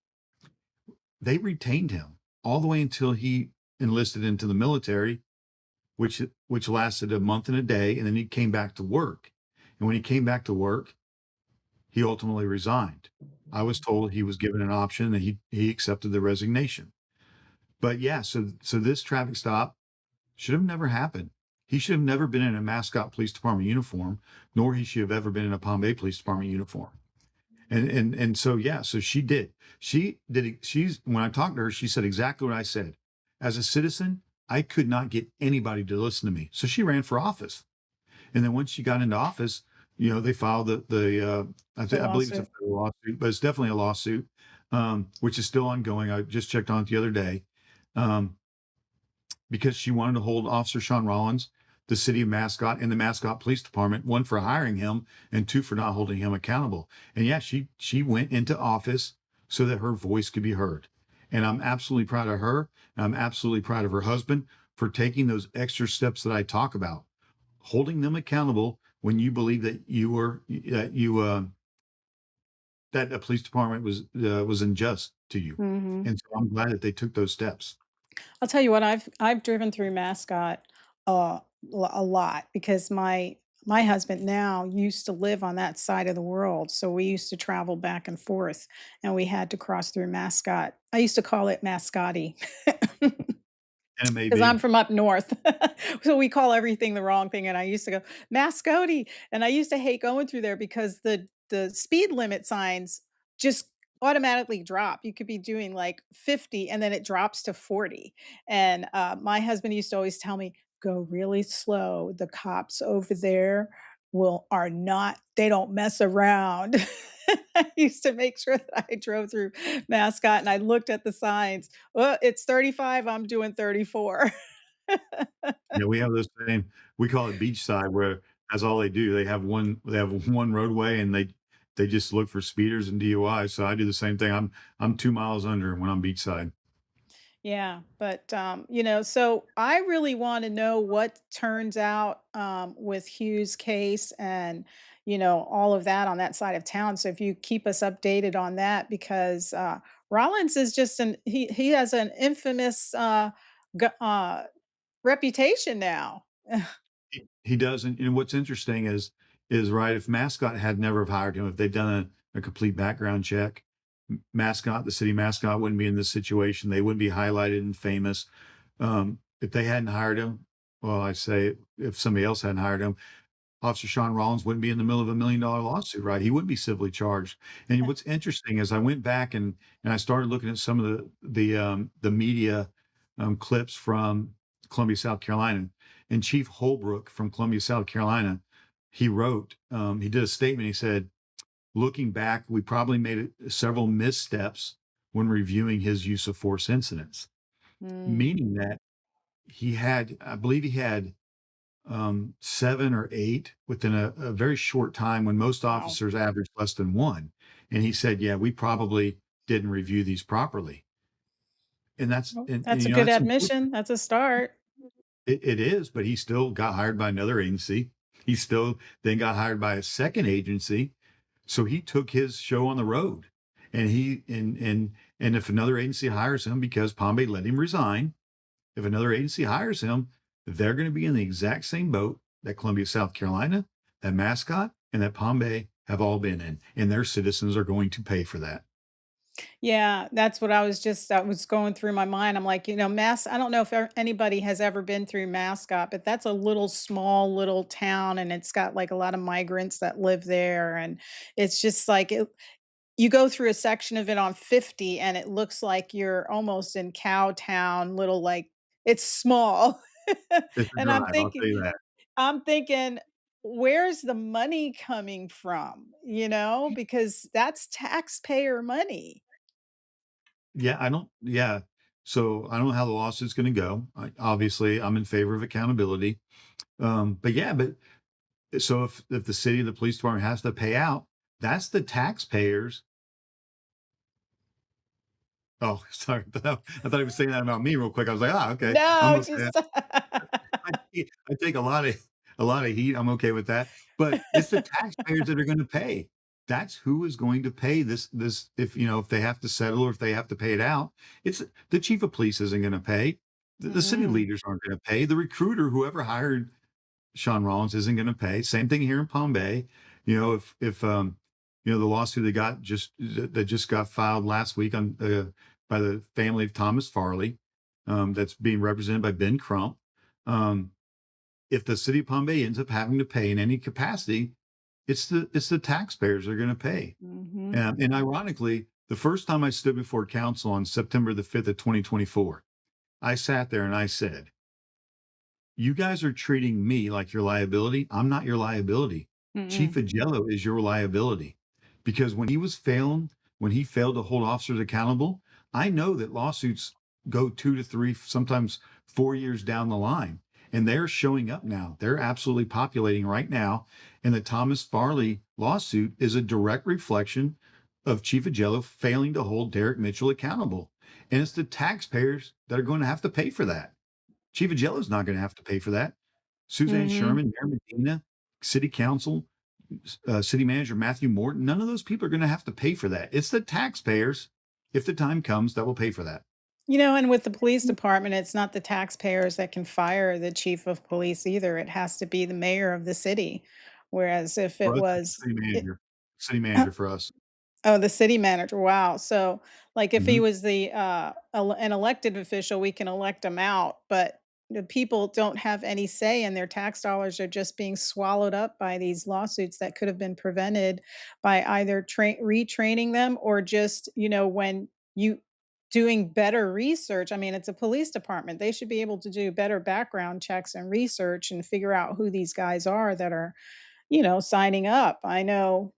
C: they retained him all the way until he enlisted into the military, which lasted a month and a day, and then he came back to work. And when he came back to work, he ultimately resigned. I was told he was given an option, and he accepted the resignation. But yeah, so this traffic stop should have never happened. He should have never been in a Mascot Police Department uniform, nor he should have ever been in a Palm Bay Police Department uniform. And so yeah, so she did. She's when I talked to her, she said exactly what I said. As a citizen, I could not get anybody to listen to me. So she ran for office. And then once she got into office, they filed I believe it's a federal lawsuit, but it's definitely a lawsuit, which is still ongoing. I just checked on it the other day. Because she wanted to hold Officer Sean Rollins, the city of Mascot, and the Mascot Police Department, one, for hiring him, and two, for not holding him accountable. And yeah, she went into office so that her voice could be heard. And I'm absolutely proud of her. And I'm absolutely proud of her husband for taking those extra steps that I talk about, holding them accountable when you believe that that a police department was unjust to you. And so I'm glad that they took those steps.
A: I'll tell you what, I've driven through Mascot a lot because my husband now used to live on that side of the world, so we used to travel back and forth, and we had to cross through Mascot. I used to call it Mascotti.
C: And it may
A: Because I'm
C: be.
A: from up north. So we call everything the wrong thing, and I used to go, "Mascoti," and I used to hate going through there because the speed limit signs just automatically drop. You could be doing, like, 50, and then it drops to 40, and, my husband used to always tell me, "Go really slow. The cops over there are not they don't mess around." I used to make sure that I drove through Mascot, and I looked at the signs. Well, it's 35, I'm doing 34.
C: Yeah, we have those same, we call it beachside, where that's all they do. They have one roadway, and they just look for speeders and DUI. So I do the same thing. I'm 2 miles under when I'm beachside.
A: Yeah, but, so I really wanna know what turns out, with Hughes' case and, all of that on that side of town, so if you keep us updated on that because, Rollins is just he has an infamous, g reputation now.
C: He doesn't. And what's interesting is right, if Mascot had never have hired him, if they'd done a complete background check, Mascot, the city mascot, wouldn't be in this situation. They wouldn't be highlighted and famous. If they hadn't hired him, well, I say if somebody else hadn't hired him, Officer Sean Rollins wouldn't be in the middle of $1 million lawsuit, right? He wouldn't be civilly charged. And what's interesting is I went back and I started looking at some of the media clips from Columbia, South Carolina, and Chief Holbrook from Columbia, South Carolina, he did a statement. He said, looking back, we probably made several missteps when reviewing his use of force incidents,
A: Mm,
C: meaning that I believe he had 7 or 8 within a very short time when most
A: wow.
C: officers average less than 1. And he said, yeah, we probably didn't review these properly. And that's,
A: Well,
C: and,
A: that's a
C: you know,
A: good
C: that's important.
A: admission, that's a start.
C: It is, but he still got hired by another agency. He still then got hired by a second agency. So he took his show on the road. And if another agency hires him, because Palm Bay let him resign, if another agency hires him, they're going to be in the exact same boat that Columbia, South Carolina, that Mascot, and that Palm Bay have all been in. And their citizens are going to pay for that.
A: Yeah, that's what that was going through my mind. I'm like, I don't know if anybody has ever been through Mascot, but that's a little small little town and it's got like a lot of migrants that live there. And it's just like you go through a section of it on 50 and it looks like you're almost in Cowtown, little like it's small.
C: It's a
A: And
C: drive, I'll tell you that.
A: I'm thinking, where's the money coming from? Because that's taxpayer money.
C: Yeah. So I don't know how the lawsuit's going to go. Obviously, I'm in favor of accountability. But so if the city, the police department has to pay out, that's the taxpayers Oh, sorry. I thought he was saying that about me real quick. I was like, okay. I'm
A: No,
C: okay.
A: just
C: I take a lot of heat. I'm okay with that. But it's the taxpayers that are going to pay. That's who is going to pay this if if they have to settle or if they have to pay it out. It's the chief of police isn't going to pay. The city
A: Mm-mm.
C: leaders aren't going to pay. The recruiter, whoever hired Sean Rollins, isn't going to pay. Same thing here in Palm Bay. If the lawsuit that just got filed last week on by the family of Thomas Farley, that's being represented by Ben Crump. Um, if the city of Palm Bay ends up having to pay in any capacity, it's the taxpayers that are going to pay.
A: Mhm.
C: And ironically, the first time I stood before council on September the 5th of 2024, I sat there and I said, "You guys are treating me like your liability. I'm not your liability. Chief
A: Mm-mm.
C: Agello is your liability." Because when he failed to hold officers accountable, I know that lawsuits go 2 to 3, sometimes 4 years down the line. And they're showing up now. They're absolutely populating right now. And the Thomas Farley lawsuit is a direct reflection of Chief Agello failing to hold Derek Mitchell accountable. And it's the taxpayers that are going to have to pay for that. Chief Agello is not going to have to pay for that. Suzanne
A: Mhm.
C: Sherman, Mayor Medina, City Council, City Manager Matthew Morton, none of those people are going to have to pay for that. It's the taxpayers, if the time comes, that will pay for that.
A: And with the police department, it's not the taxpayers that can fire the chief of police either. It has to be the mayor of the city. Whereas if
C: For
A: it
C: us, it's
A: was
C: the
A: it
C: city manager for us.
A: Oh, the city manager, wow. So, like, if he
C: Mhm.
A: was an elected official, we can elect him out, but the people don't have any say, and their tax dollars are just being swallowed up by these lawsuits that could have been prevented by either retraining them or just, when you doing better research. I mean, it's a police department. They should be able to do better background checks and research and figure out who these guys are that are signing up. I know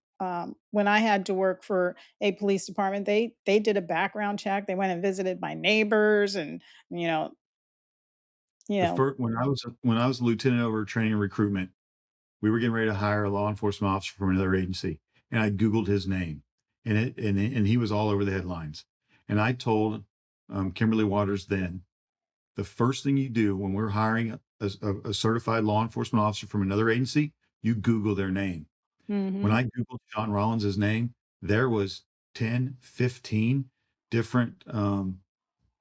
A: when I had to work for a police department, they did a background check. They went and visited my neighbors, and you know, you
C: The
A: know,
C: first when I was a lieutenant over training and recruitment, we were getting ready to hire a law enforcement officer from another agency, and I Googled his name, and he was all over the headlines. And I told Kimberly Waters then, the first thing you do when we're hiring a certified law enforcement officer from another agency, you Google their name. When
A: mhm,
C: I Googled Sean Rollins' name, there was 10, 15 different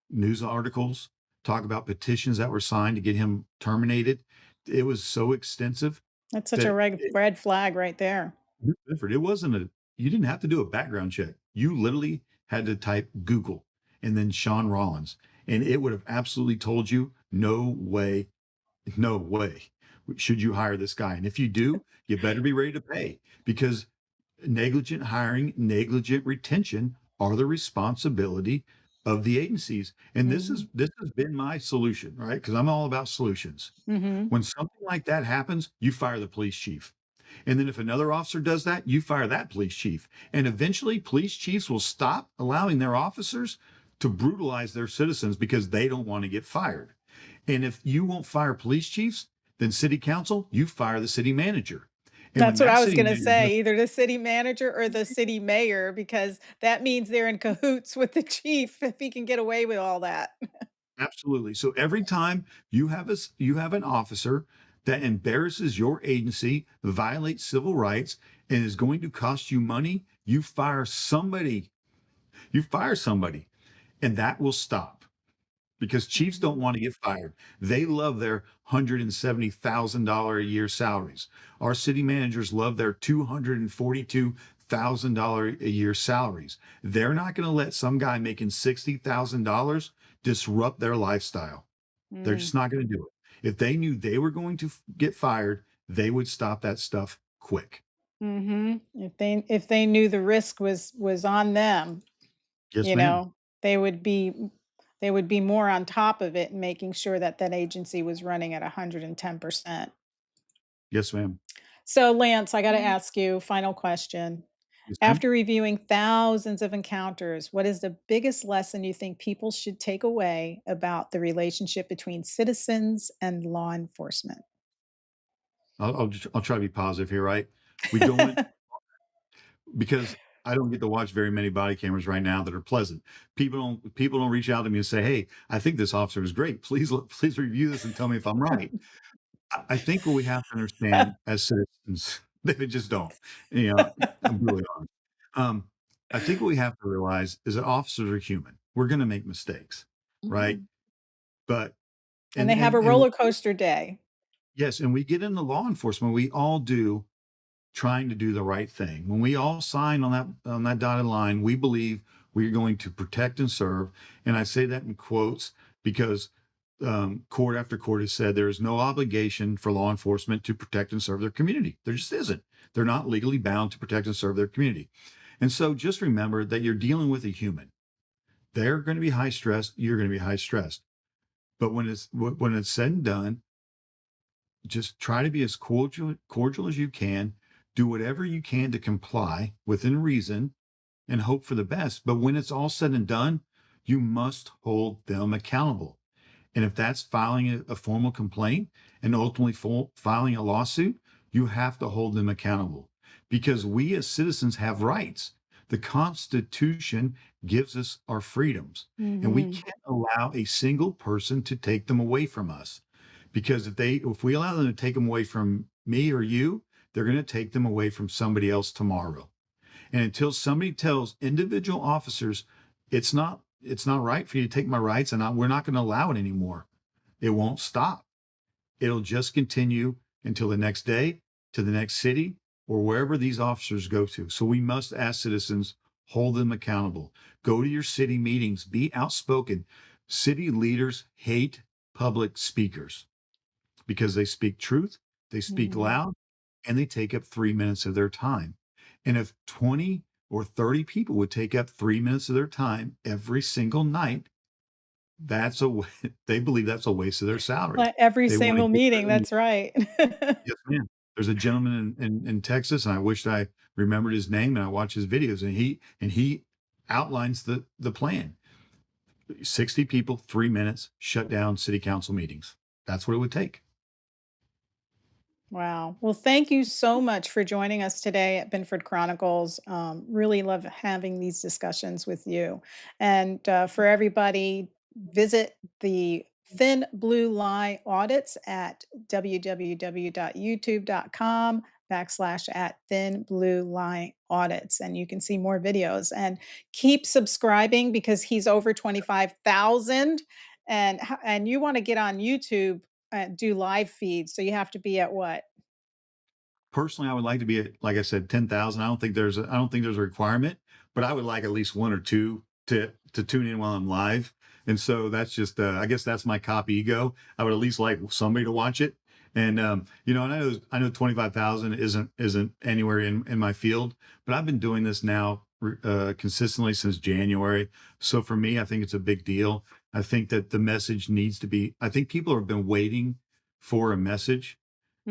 C: news articles talk about petitions that were signed to get him terminated. It was so extensive
A: that's such a
C: that
A: red flag right there.
C: Binford, it wasn't you didn't have to do a background check. You literally had to type Google and then Sean Rollins, and it would have absolutely told you, no way, no way should you hire this guy. And if you do, you better be ready to pay because negligent hiring, negligent retention are the responsibility of the agencies. And
A: Mhm,
C: this has been my solution, right? Because I'm all about solutions.
A: mhm.
C: When something like that happens, you fire the police chief. And then if another officer does that, you fire that police chief. And eventually, police chiefs will stop allowing their officers to brutalize their citizens because they don't want to get fired. And if you won't fire police chiefs, then city council, you fire the city manager. And when
A: That's what
C: that
A: I was
C: city
A: gonna
C: manager does,
A: say, either the city manager or the city mayor, because that means they're in cahoots with the chief if he can get away with all that.
C: absolutely. So every time you have an officer that embarrasses your agency, violates civil rights, and is going to cost you money, you fire somebody. You fire somebody, and that will stop because chiefs don't
A: Mhm,
C: want to get fired. They love their $170,000 a year salaries. Our city managers love their $242,000 a year salaries. They're not going to let some guy making $60,000 disrupt their lifestyle. They're
A: mm.
C: just not going to do it. If they knew they were going to get fired, they would stop that stuff quick.
A: Mhm. If they knew the risk was on them,
C: Yes,
A: you
C: ma'am.
A: know, they would be they would be more on top of it and making sure that that agency was running at 110%.
C: Yes, ma'am.
A: So, Lance, I got to ask you, final question.
C: Yes, ma'am.
A: After reviewing thousands of encounters, what is the biggest lesson you think people should take away about the relationship between citizens and law enforcement?
C: I'll try to be positive here, right? We go in because I don't get to watch very many body cameras right now that are pleasant. People don't reach out to me and say, "Hey, I think this officer is great. Please review this and tell me if I'm right." I think what we have to understand as citizens, they just don't. You know, I'm really honest. Um, I think what we have to realize is that officers are human. We're going to make mistakes, right?
A: Mhm.
C: But
A: And they have a
C: and
A: roller coaster day.
C: yes, and we get into law enforcement. We all do, trying to do the right thing. When we all sign on that dotted line, we believe we're going to protect and serve. And I say that in quotes because court after court has said there is no obligation for law enforcement to protect and serve their community. There just isn't. They're not legally bound to protect and serve their community. And so just remember that you're dealing with a human. They're going to be high stressed. You're going to be high stressed. But when it's said and done, just try to be as cordial as you can. Do whatever you can to comply within reason and hope for the best. But when it's all said and done, you must hold them accountable. And if that's filing a formal complaint and ultimately filing a lawsuit, you have to hold them accountable because we as citizens have rights. The Constitution gives us our freedoms, and we
A: Mhm.
C: can't allow a single person to take them away from us. Because if we allow them to take them away from me or you, they're going to take them away from somebody else tomorrow. And until somebody tells individual officers, it's not right for you to take my rights, and we're not going to allow it anymore, it won't stop. It'll just continue until the next day, to the next city, or wherever these officers go to. So we must, as citizens, hold them accountable. Go to your city meetings, be outspoken. City leaders hate public speakers because they speak truth, they speak
A: Mhm.
C: loud, and they take up 3 minutes of their time. And if 20 or 30 people would take up 3 minutes of their time every single night, that's they believe that's a waste of their salary.
A: Every
C: They want to
A: single
C: get
A: meeting,
C: rid of.
A: that's right.
C: Yes, ma'am. There's a gentleman in Texas, and I wished I remembered his name, and I watch his videos, and he outlines the plan. 60 people, 3 minutes, shut down city council meetings. That's what it would take.
A: Wow. Well, thank you so much for joining us today at Binford Chronicles. Really love having these discussions with you. And for everybody, visit the Thin Blue Lie Audits at www.youtube.com/ at Thin Blue Lie Audits. And you can see more videos and keep subscribing because he's over 25,000. And you want to get on YouTube, do live feeds. So you have to be at what?
C: Personally, I would like to be at, like I said, 10,000. I don't think there's a requirement, but I would like at least one or two to tune in while I'm live. And so that's just, I guess that's my cop ego. I would at least like somebody to watch it. And, and I know 25,000 isn't anywhere in my field, but I've been doing this now, consistently since January. So for me, I think it's a big deal. I think that the message needs to be, I think people have been waiting for a message,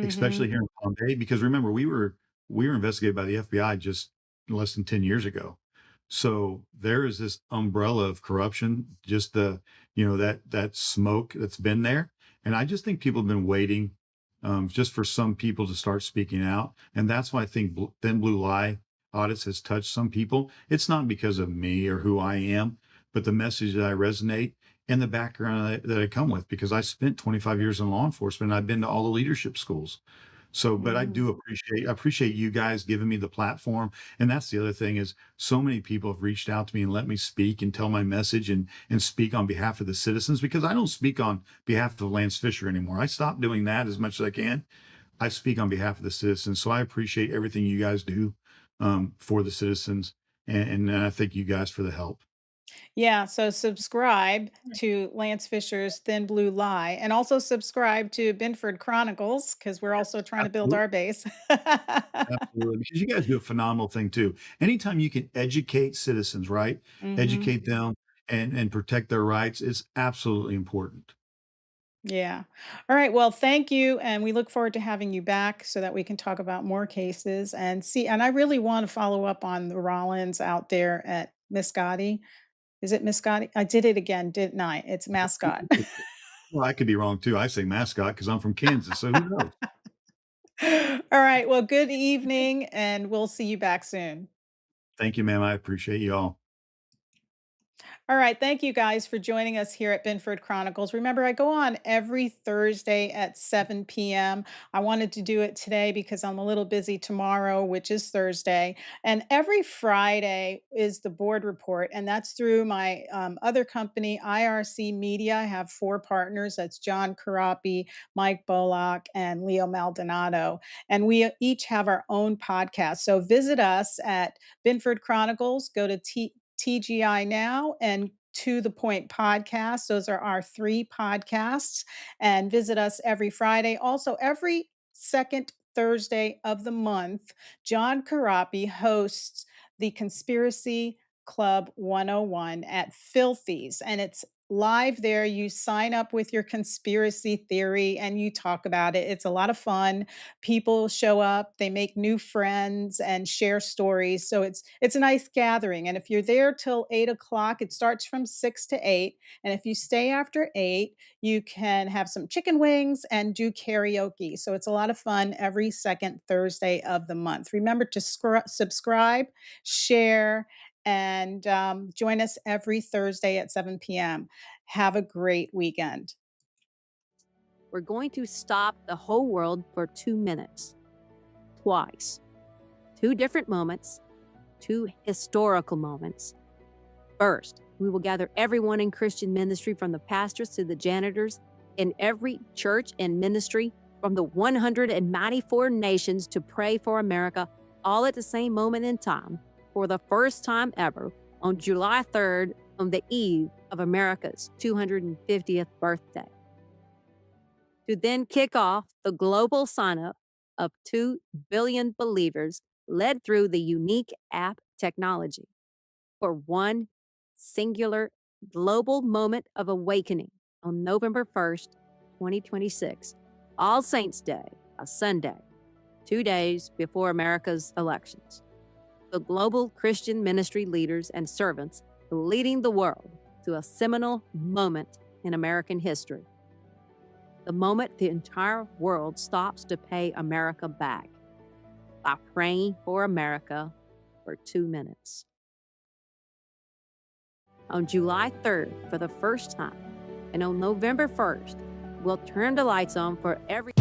C: especially
A: Mhm.
C: here in Palm Bay, because remember, we were investigated by the FBI just less than 10 years ago. So there is this umbrella of corruption, just that smoke that's been there. And I just think people have been waiting, just for some people to start speaking out. And that's why I think Thin Blue Lie Audits has touched some people. It's not because of me or who I am, but the message that I resonate and the background that I come with, because I spent 25 years in law enforcement. And I've been to all the leadership schools. So, but I
A: Mhm.
C: do appreciate you guys giving me the platform. And that's the other thing is so many people have reached out to me and let me speak and tell my message and speak on behalf of the citizens, because I don't speak on behalf of Lance Fisher anymore. I stopped doing that as much as I can. I speak on behalf of the citizens. So I appreciate everything you guys do, for the citizens. And I thank you guys for the help.
A: Yeah, so subscribe to Lance Fisher's Thin Blue Lie and also subscribe to Binford Chronicles because we're also trying to build
C: Absolutely.
A: our base.
C: Absolutely, because you guys do a phenomenal thing too. Anytime you can educate citizens, right?
A: Mhm.
C: Educate them and protect their rights is absolutely important.
A: Yeah. All right. Well, thank you. And we look forward to having you back so that we can talk about more cases and see. And I really want to follow up on the Rollins out there at Miscotti. Is it Miscotti? I did it again, didn't I? It's Mascot.
C: Well, I could be wrong too. I say mascot because I'm from Kansas, so who knows?
A: All right. Well, good evening, and we'll see you back soon.
C: Thank you, ma'am. I appreciate you all.
A: All right. Thank you guys for joining us here at Binford Chronicles. Remember, I go on every Thursday at 7 p.m. I wanted to do it today because I'm a little busy tomorrow, which is Thursday. And every Friday is the board report. And that's through my other company, IRC Media. I have 4 partners. That's John Karapi, Mike Bollock, and Leo Maldonado. And we each have our own podcast. So visit us at Binford Chronicles. Go to TGI Now and To the Point podcast. Those are our 3 podcasts. And visit us every Friday. Also, every second Thursday of the month, John Karapi hosts the Conspiracy Club 101 at Filthy's. And it's live there. You sign up with your conspiracy theory and you talk about it. It's a lot of fun. People show up, they make new friends and share stories. So it's a nice gathering. And if you're there till 8 o'clock, it starts from 6 to 8. And if you stay after 8, you can have some chicken wings and do karaoke. So it's a lot of fun every second Thursday of the month. Remember to subscribe, share, and join us every Thursday at 7 p.m. Have a great weekend.
B: We're going to stop the whole world for 2 minutes. Twice. 2 different moments, 2 historical moments. First, we will gather everyone in Christian ministry, from the pastors to the janitors, in every church and ministry from the 194 nations, to pray for America, all at the same moment in time, for the first time ever, on July 3rd, on the eve of America's 250th birthday. To then kick off the global sign-up of 2 billion believers, led through the unique app technology, for one singular global moment of awakening on November 1st, 2026, All Saints Day, a Sunday, 2 days before America's elections. The global Christian ministry leaders and servants leading the world to a seminal moment in American history. The moment the entire world stops to pay America back by praying for America for 2 minutes. On July 3rd, for the first time, and on November 1st, we'll turn the lights on for every